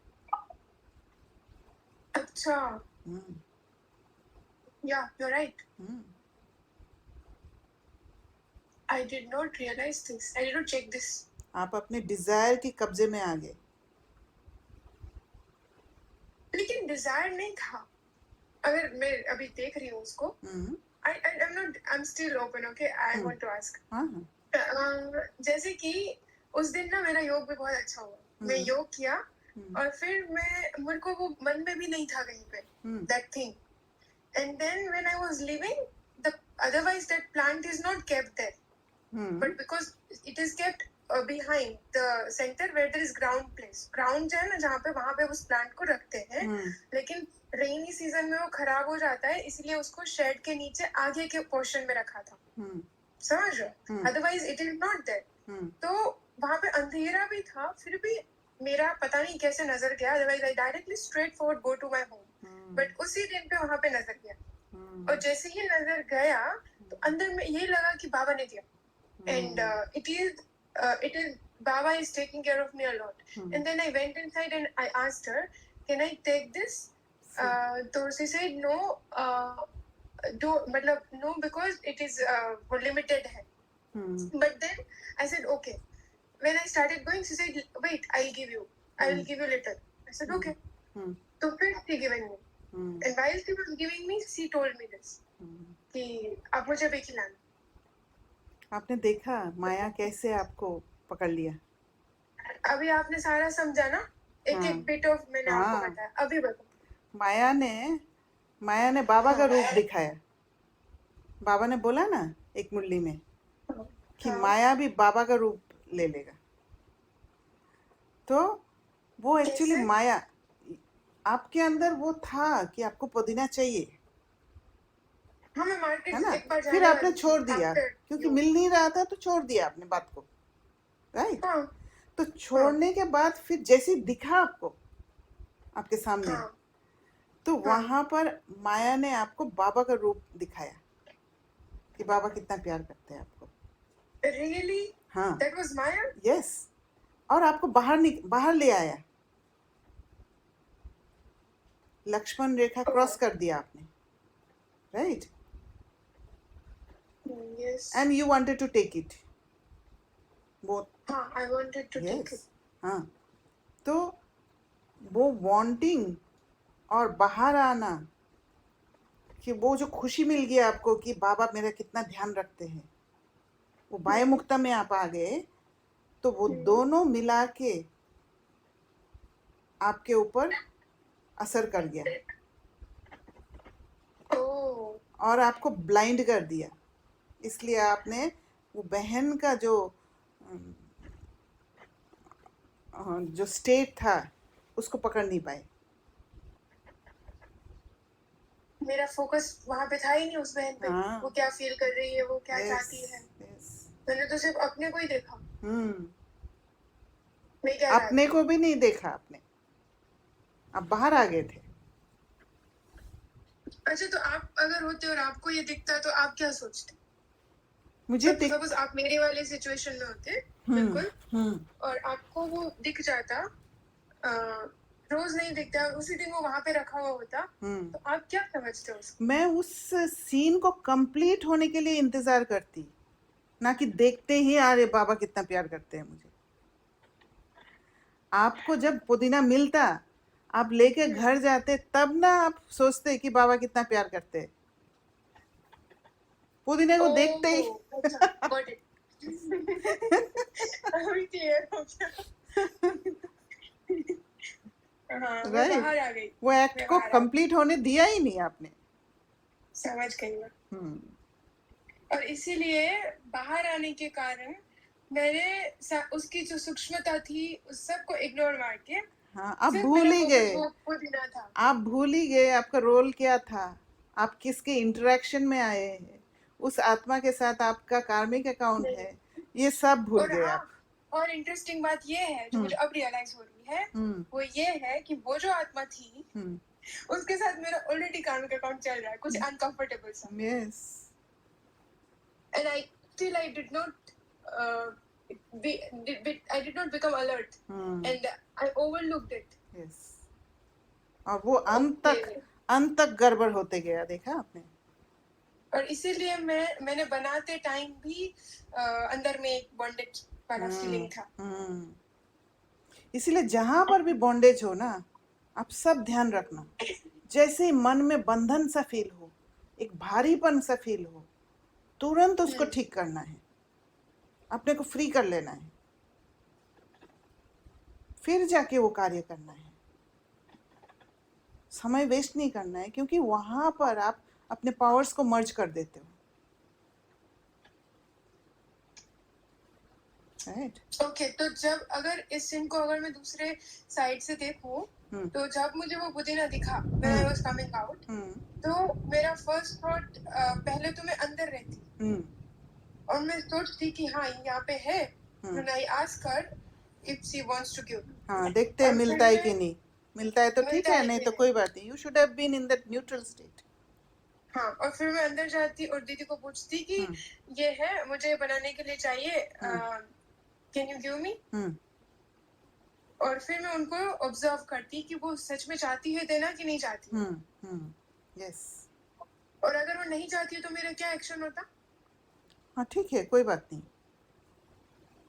S2: अच्छा। Yeah you are right. I did not realise this, I did not check this.
S1: आप अपने डिजायर के कब्जे में आ गए।
S2: लेकिन डिजायर नहीं था, अगर मैं अभी देख रही हूँ उसको, I'm still open, okay? I want to ask. जैसे कि उस दिन ना मेरा योग भी बहुत अच्छा हुआ, मैं योग किया, और फिर मेरे को वो मन में भी नहीं था कहीं पे that thing, and then when I was leaving, otherwise that plant is not kept there, but because it is kept behind the center where there is ground जो है ना, जहाँ पे वहाँ पे उस प्लांट को रखते हैं, लेकिन रेनी सीजन में वो खराब हो जाता है, इसलिए उसको शेड के नीचे आगे के पोर्शन में रखा था, समझ रहे? Otherwise it is not there. तो वहाँ पे अंधेरा भी था, फिर भी मेरा पता नहीं कैसे नजर गया, otherwise I directly straight forward go to my home, but उसी दिन पे वहाँ पे नजर गया, और जैसे ही नजर गया तो अंदर में ये लगा कि बाबा ने दिया, and it is Baba is taking care of me a lot. And then I went inside and I asked her, can I take this? So she said no, no, because it is limited hai. But then I said okay. When I started going, she said wait, I will give you little. I said okay. So first she given me, and while she was giving me, she told me this कि आप मुझे भी खिलाना।
S1: आपने देखा माया कैसे आपको पकड़ लिया?
S2: अभी आपने सारा समझा ना, एक बिट ऑफ मैंने आपको बताया, अभी बताओ।
S1: माया ने बाबा का रूप दिखाया। बाबा ने बोला ना एक मुरली में कि माया भी बाबा का रूप ले लेगा। तो वो एक्चुअली माया आपके अंदर वो था कि आपको पुदीना चाहिए, है ना? फिर आपने छोड़ दिया क्योंकि मिल नहीं रहा था, तो छोड़ दिया आपने बात को, राइट? तो छोड़ने के बाद फिर जैसे दिखा आपको आपके सामने, तो वहां पर माया ने आपको बाबा का रूप दिखाया कि बाबा कितना प्यार करते हैं आपको।
S2: Really?
S1: हाँ,
S2: That was Maya?
S1: यस। और आपको बाहर ले आया। लक्ष्मण रेखा क्रॉस कर दिया आपने, right?
S2: Yes.
S1: And you wanted to take it both.
S2: हाँ, I wanted to take it.
S1: Yes, हाँ। तो वो वांटिंग और बाहर आना, कि वो जो खुशी मिल गई आपको कि बाबा मेरा कितना ध्यान रखते हैं, वो बाह्य मुक्ता में आप आ गए, तो वो दोनों मिला के आपके ऊपर असर कर गया
S2: Oh.
S1: और आपको ब्लाइंड कर दिया। इसलिए आपने वो बहन का जो स्टेट था उसको पकड़ नहीं पाए।
S2: मेरा फोकस वहां पे था ही नहीं उस बहन पे।
S1: हाँ।
S2: वो क्या फील कर रही है, वो क्या
S1: Yes,
S2: चाहती है।
S1: yes.
S2: मैंने तो सिर्फ अपने को ही देखा।
S1: हम्म,
S2: मैं क्या
S1: अपने
S2: चाहती
S1: को भी नहीं देखा आपने, आप बाहर आ गए थे।
S2: हूँ। अच्छा, तो आप अगर होते और आपको ये दिखता तो आप क्या सोचते?
S1: मुझे दिख
S2: सपोज आप मेरे वाले सिचुएशन में होते, बिल्कुल, और आपको वो दिख जाता, रोज नहीं दिखता, उसी दिन वो वहां पे रखा हुआ होता, तो आप क्या समझते हो उसको?
S1: मैं उस सीन को कंप्लीट होने के लिए इंतजार करती, ना कि देखते ही अरे बाबा कितना प्यार करते हैं मुझे। आपको जब पुदीना मिलता, आप लेके घर जाते, तब ना आप सोचते कि बाबा कितना प्यार करते हैं। पुदीने को देखते ही
S2: अच्छा, got it. अभी क्लियर हो गया। हाँ, वो
S1: राइट,
S2: बाहर आ गई।
S1: वो एक्ट को कंप्लीट होने दिया ही नहीं आपने।
S2: समझ गई मैं। और इसीलिए बाहर आने के कारण मैंने उसकी जो सूक्ष्मता थी उस सब को इग्नोर मार के,
S1: हाँ, आप भूल ही गए। आप भूल ही गए आपका रोल क्या था, आप किसके इंटरेक्शन में आए हैं, उस आत्मा के साथ आपका कार्मिक अकाउंट है, ये सब भूल गए आप।
S2: और इंटरेस्टिंग बात ये है जो मुझे अब रियलाइज हो रही है, वो ये है कि वो जो आत्मा थी उसके साथ मेरा ऑलरेडी कार्मिक अकाउंट चल रहा है, कुछ अनकंफर्टेबल सा।
S1: Yes.
S2: And I did not I did not become alert, and I overlooked it.
S1: Yes. और वो अंत तक गड़बड़ होते गया, देखा आपने?
S2: और इसीलिए मैंने बनाते टाइम भी अंदर में एक बॉन्डेज वाला फीलिंग था।
S1: इसीलिए जहां पर भी बॉन्डेज हो ना, आप सब ध्यान रखना। जैसे ही मन में बंधन सा फील हो, एक भारीपन सा फील हो, तुरंत उसको ठीक करना है, अपने को फ्री कर लेना है, फिर जाके वो कार्य करना है। समय वेस्ट नहीं करना है, क्योंकि वहां पर आप अपने पावर्स को मर्ज कर देते हो। राइट?
S2: ओके, तो जब अगर इस सीन को अगर मैं दूसरे साइड से देखूं, तो जब मुझे वो पुदीना दिखा, when I was coming out, तो मेरा फर्स्ट थॉट, पहले तो मैं अंदर रहती और मैं सोचती कि हाँ यहाँ पे है, and I ask her if she wants to give.
S1: हाँ, देखते हैं मिलता है कि नहीं। मिलता है तो ठीक है, नहीं तो कोई बात नहीं। You should have been in that neutral state.
S2: हाँ, और फिर मैं अंदर जाती और दीदी को पूछती कि ये है, मुझे बनाने के लिए चाहिए, कैन यू गिव मी? और फिर मैं उनको ऑब्जर्व करती कि वो सच में चाहती है देना कि नहीं चाहती।
S1: यस।
S2: और अगर वो नहीं चाहती है तो मेरा क्या एक्शन होता?
S1: हाँ, ठीक है, कोई बात नहीं।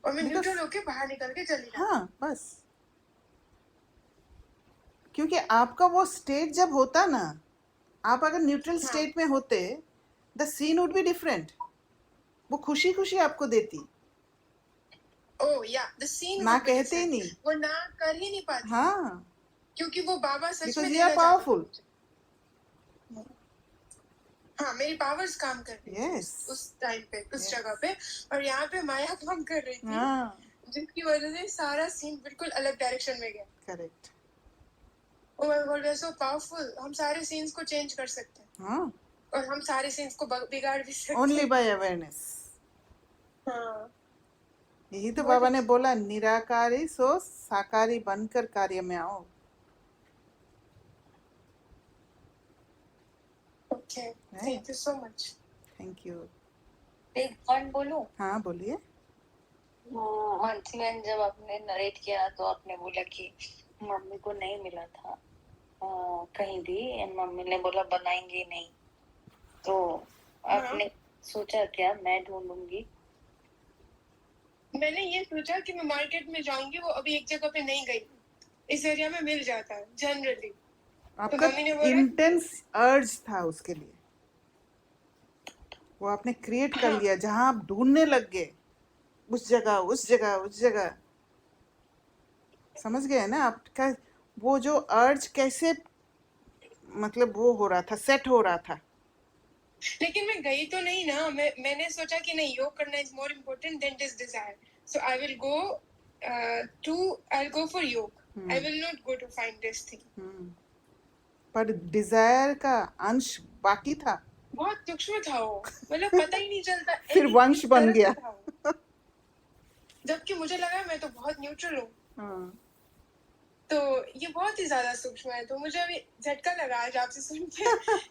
S2: और मैं न्यूट्रल होके बाहर निकल के चली जाती।
S1: हाँ, बस। क्योंकि आपका वो स्टेट जब होता ना, आप अगर न्यूट्रल स्टेट में होते, the scene would be different. वो खुशी खुशी आपको देती।
S2: ओह या, द सीन
S1: ना कहते ही नहीं,
S2: वो ना कर ही नहीं पाती।
S1: हाँ,
S2: क्योंकि वो बाबा सच में
S1: देना पावरफुल।
S2: हाँ, मेरी पावर्स काम कर रही थी उस टाइम पे, उस जगह पे, और यहाँ पे माया काम कर रही थी, जिसकी वजह से सारा सीन बिल्कुल अलग डायरेक्शन में गया।
S1: Correct.
S2: Oh my God, we are so powerful. हम सारे सीन्स को चेंज कर सकते हैं।
S1: हाँ,
S2: और हम सारे सीन्स को बिगाड़ भी सकते हैं।
S1: Only by awareness.
S2: हाँ,
S1: यही तो बाबा ने बोला, निराकारी सो साकारी बनकर कार्य में आओ।
S2: Okay.
S1: Right.
S2: Thank you so much.
S1: Thank you.
S3: एक पॉइंट बोलूं?
S1: हाँ बोलिए।
S3: वंस मैन जब आपने नरेट किया तो आपने बोला कि मम्मी को नहीं मिला था कहीं भी, एंड मम्मी ने बोला बनाएंगे नहीं, तो आपने सोचा क्या मैं ढूंढूंगी?
S2: मैंने ये सोचा कि मैं मार्केट में जाऊंगी, वो अभी एक जगह पे नहीं गई, इस एरिया में मिल जाता है जनरली।
S1: आपका
S2: मम्मी ने बोला
S1: इंटेंस अर्ज था उसके लिए, वो आपने क्रिएट कर
S2: हाँ।
S1: लिया, जहां आप ढूंढने लग गए उस जगह उस जगह उस जगह। समझ गए ना आपका वो जो अर्ज कैसे मतलब वो हो रहा था, सेट हो रहा था।
S2: लेकिन मैं गई तो नहीं ना, मैंने सोचा कि नहीं, योग करना is more important than this desire, so I will go for yoga, I will not go to find this thing.
S1: पर डिजायर का अंश बाकी था,
S2: बहुत सूक्ष्म था वो, मतलब पता ही नहीं चलता
S1: फिर वंश
S2: इस
S1: बन
S2: तरह से
S1: गया।
S2: था वो। जबकि मुझे लगा मैं तो बहुत न्यूट्रल हूँ,
S1: हाँ।
S2: तो ये बहुत ही ज्यादा सूक्ष्म है। तो मुझे अभी झटका लगा आज आपसे सुन के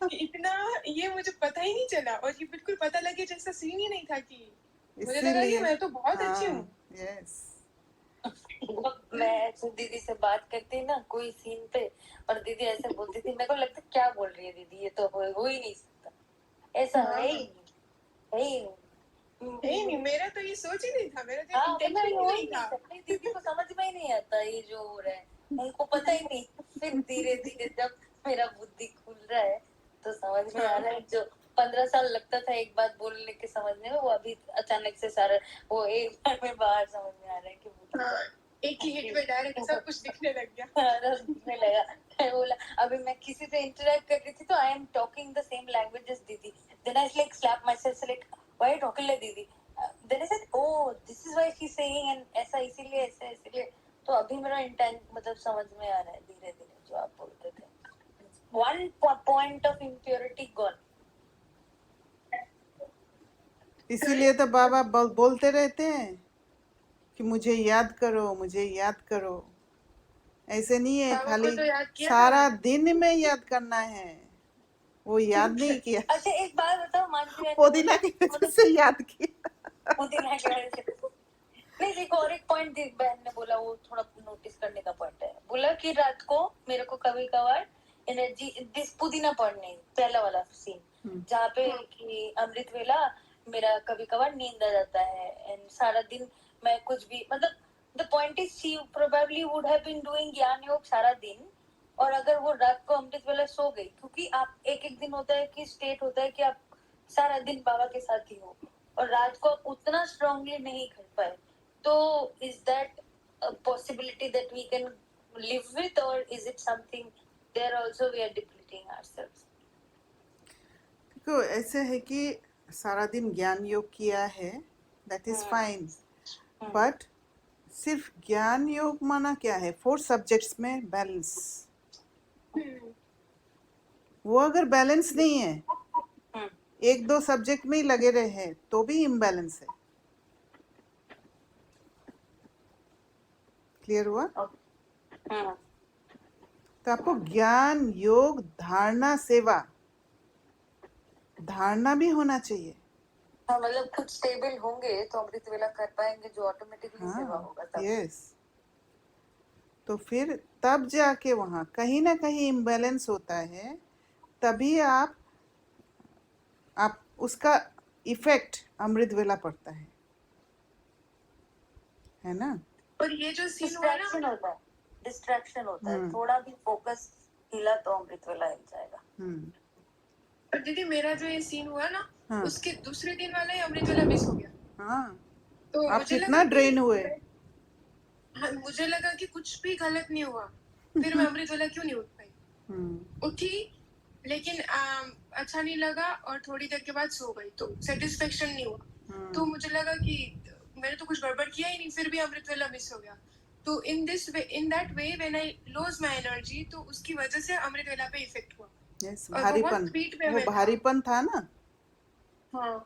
S2: कि इतना ये मुझे पता ही नहीं चला, और ये बिल्कुल पता लगे जैसा सीन ही नहीं था कि मुझे लगा कि
S1: इसीलिए
S2: मैं तो बहुत अच्छी
S1: हाँ,
S2: हूँ।
S1: यस।
S3: मैं ऐसे दीदी से बात करती ना कोई सीन पे, और दीदी ऐसे बोलती थी, मेरे को लगता क्या बोल रही है दीदी, ये तो हो ही नहीं सकता, ऐसा
S2: हाँ।
S3: है ही नहीं, है ही नहीं।
S2: नहीं, मेरा तो ये सोच ही नहीं था, मेरा तो
S3: हाँ,
S2: इंटेंशन ही
S3: हो ही
S2: नहीं
S3: नहीं
S2: था।
S3: सकता, दीदी को समझ में ही नहीं आता ये जो हो रहा है, उनको पता ही नहीं। फिर धीरे धीरे जब मेरा बुद्धि खुल रहा है तो समझ में आ रहा है, जो 15 साल लगता था एक बात बोलने के समझने में, वो अभी अचानक से सारा वो एक बार में बाहर समझ में आ रहा है कि
S2: हाँ, एक ही हिट में डायरेक्ट सब कुछ दिखने लग गया।
S3: दिखने लगा। मैं बोला अभी मैं किसी से इंटरेक्ट कर रही थी तो I am talking the same language as didi, then I like slap myself like why you talking like didi, then I said oh this is why she is saying, and ऐसा इसीलिए ऐसा इसीलिए। तो अभी मेरा इंटेंट मतलब समझ में आ रहा है धीरे धीरे जो आप बोलते थे, one point of impurity gone.
S1: इसीलिए तो बाबा बोलते रहते हैं कि मुझे याद करो, मुझे याद करो। ऐसे नहीं है
S2: बाबा को
S1: खाली
S2: तो याद किया था
S1: सारा
S2: मैंने।
S1: दिन में याद करना है, वो याद नहीं किया।
S3: अच्छा एक बात बताओ, मानसी बहन ने
S1: पुदीना
S3: बोला
S1: की वजह से याद किया।
S3: पुदीना की वजह से नहीं, देखो और एक पॉइंट बहन ने बोला, वो थोड़ा नोटिस करने का पॉइंट है। बोला कि रात को मेरे को कभी कभार एनर्जी, दिस पुदीना पढ़ने पहला वाला सीन जहाँ पे कि अमृत वेला मेरा कभी कभार नींद आ जाता है, एंड सारा दिन मैं कुछ भी मतलब the point is she probably would have been doing Gyan Yoga सारा दिन, और अगर वो रात को अमृत वेला सो गई, क्योंकि आप एक एक दिन होता है कि स्टेट होता है कि आप सारा दिन बाबा के साथ ही हो, और रात को आप उतना स्ट्रांगली नहीं कर पाए, तो is that a possibility that we can live with, or is it something there also we are depleting ourselves?
S1: देखो ऐसे है कि सारा दिन ज्ञान योग किया है, दैट इज फाइन, बट सिर्फ ज्ञान योग माना क्या है, 4 सब्जेक्ट्स में बैलेंस। वो अगर बैलेंस नहीं है, 1-2 सब्जेक्ट में ही लगे रहे तो भी इम्बैलेंस है। क्लियर हुआ? तो आपको ज्ञान योग धारणा सेवा, धारणा भी होना चाहिए।
S3: हाँ, मतलब खुद स्टेबल होंगे तो अमृत वेला कर पाएंगे, जो ऑटोमेटिकली सेवा होगा तब।
S1: यस। तो फिर तब जाके वहाँ कहीं ना कहीं इम्बैलेंस होता है, तभी आप उसका इफेक्ट अमृत वेला पड़ता है ना?
S2: और ये जो सीन हुआ ना,
S3: डिस्ट्रैक्शन होता है, थोड़ा भी फोकस हिला तो अमृत वेला हिल जाएगा।
S2: और दीदी मेरा जो ये सीन हुआ ना, उसके दूसरे दिन वाला ही अमृत वेला मिस हो गया।
S1: हाँ,
S2: तो
S1: आप
S2: मुझे
S1: कितना ड्रेन हुए।
S2: हाँ, मुझे लगा कि कुछ भी गलत नहीं हुआ, फिर मैं अमृत वेला क्यों नहीं उठ पाई। उठी, लेकिन अच्छा नहीं लगा, और थोड़ी देर के बाद सो गई, तो सेटिस्फेक्शन नहीं हुआ। तो मुझे लगा कि मैंने तो कुछ गड़बड़ किया ही नहीं, फिर भी अमृत वेला मिस हो गया। तो in that way when I lost my energy, तो उसकी वजह से अमृत वेला पे इफेक्ट हुआ।
S1: यस, भारीपन, वो भारीपन था ना।
S2: हाँ,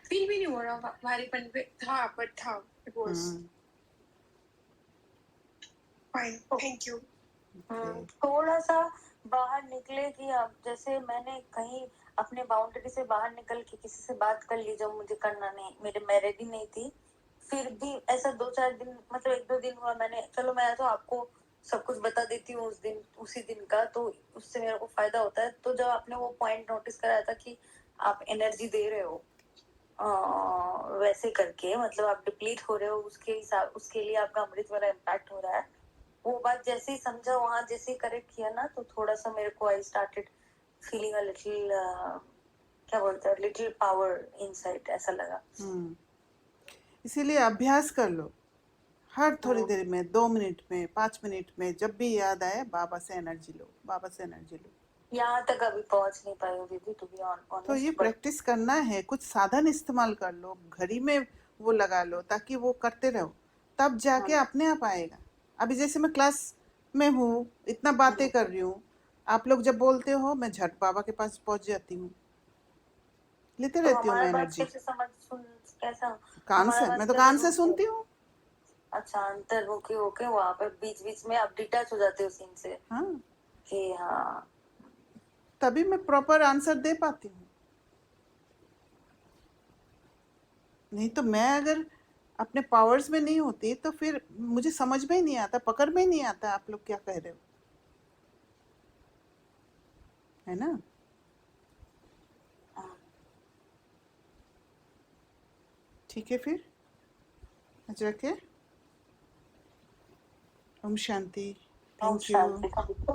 S2: फील भी नहीं हो रहा भारीपन पे था, बट था, it was fine. Thank you.
S3: थोड़ा सा बाहर निकले कि अब जैसे मैंने कहीं अपने बाउंड्री से बाहर निकल के किसी से बात कर ली जो मुझे करना नहीं, मैं रेडी नहीं थी, फिर भी ऐसा 2-4 दिन, मतलब 1-2 दिन हुआ, मैंने चलो मैं तो आपको सब कुछ बता देती हूँ उसी दिन का, तो उससे मेरे को फायदा होता है। तो जब आपने वो पॉइंट नोटिस कराया था कि आप एनर्जी दे रहे हो वैसे करके, मतलब आप डिप्लीट हो रहे हो, उसके लिए आपका अमृत वाला इम्पैक्ट हो रहा है, वो बात जैसे ही समझा, वहां जैसे ही करेक्ट किया ना, तो थोड़ा सा मेरे को I started feeling a little, क्या बोलते हैं, लिटिल पावर इनसाइड, ऐसा लगा।
S1: इसीलिए अभ्यास कर लो, हर थोड़ी देर में, 2 मिनट में, 5 मिनट में, जब भी याद आए बाबा से एनर्जी लो, बाबा से एनर्जी लो।
S3: यहाँ तक अभी पहुंच नहीं पाई हूँ दीदी, टू बी ऑनेस्ट।
S1: तो ये प्रैक्टिस करना है, कुछ साधन इस्तेमाल कर लो, घड़ी में वो लगा लो, ताकि वो करते रहो, तब जाके अपने आप आएगा। अभी जैसे मैं क्लास में हूँ, इतना बातें कर रही हूँ, आप लोग जब बोलते हो मैं झट बाबा के पास पहुंच जाती हूँ, लेते
S3: तो
S1: रहती हूँ
S3: हमारा
S1: मैं
S3: बात
S1: एनर्जी।
S3: कैसे कैसा
S1: कान
S3: हमारा
S1: से,
S3: बात
S1: मैं तो कान
S3: कैसे
S1: से सुनती हूँ।
S3: अच्छा, अंतर्मुखी होके वहां पे बीच बीच में आप डिटैच हो जाते हो सीन से
S1: हाँ,
S3: कि हाँ।
S1: तभी मैं प्रॉपर आंसर दे पाती हूँ। नहीं तो मैं अगर अपने पावर्स में नहीं होती तो फिर मुझे समझ में ही नहीं आता, पकड़ में ही नहीं आता आप लोग क्या कह रहे हो, है ना। ठीक है, फिर आज रखे। ओम शांति।
S3: ओम
S1: थैंक यू।
S3: शांति।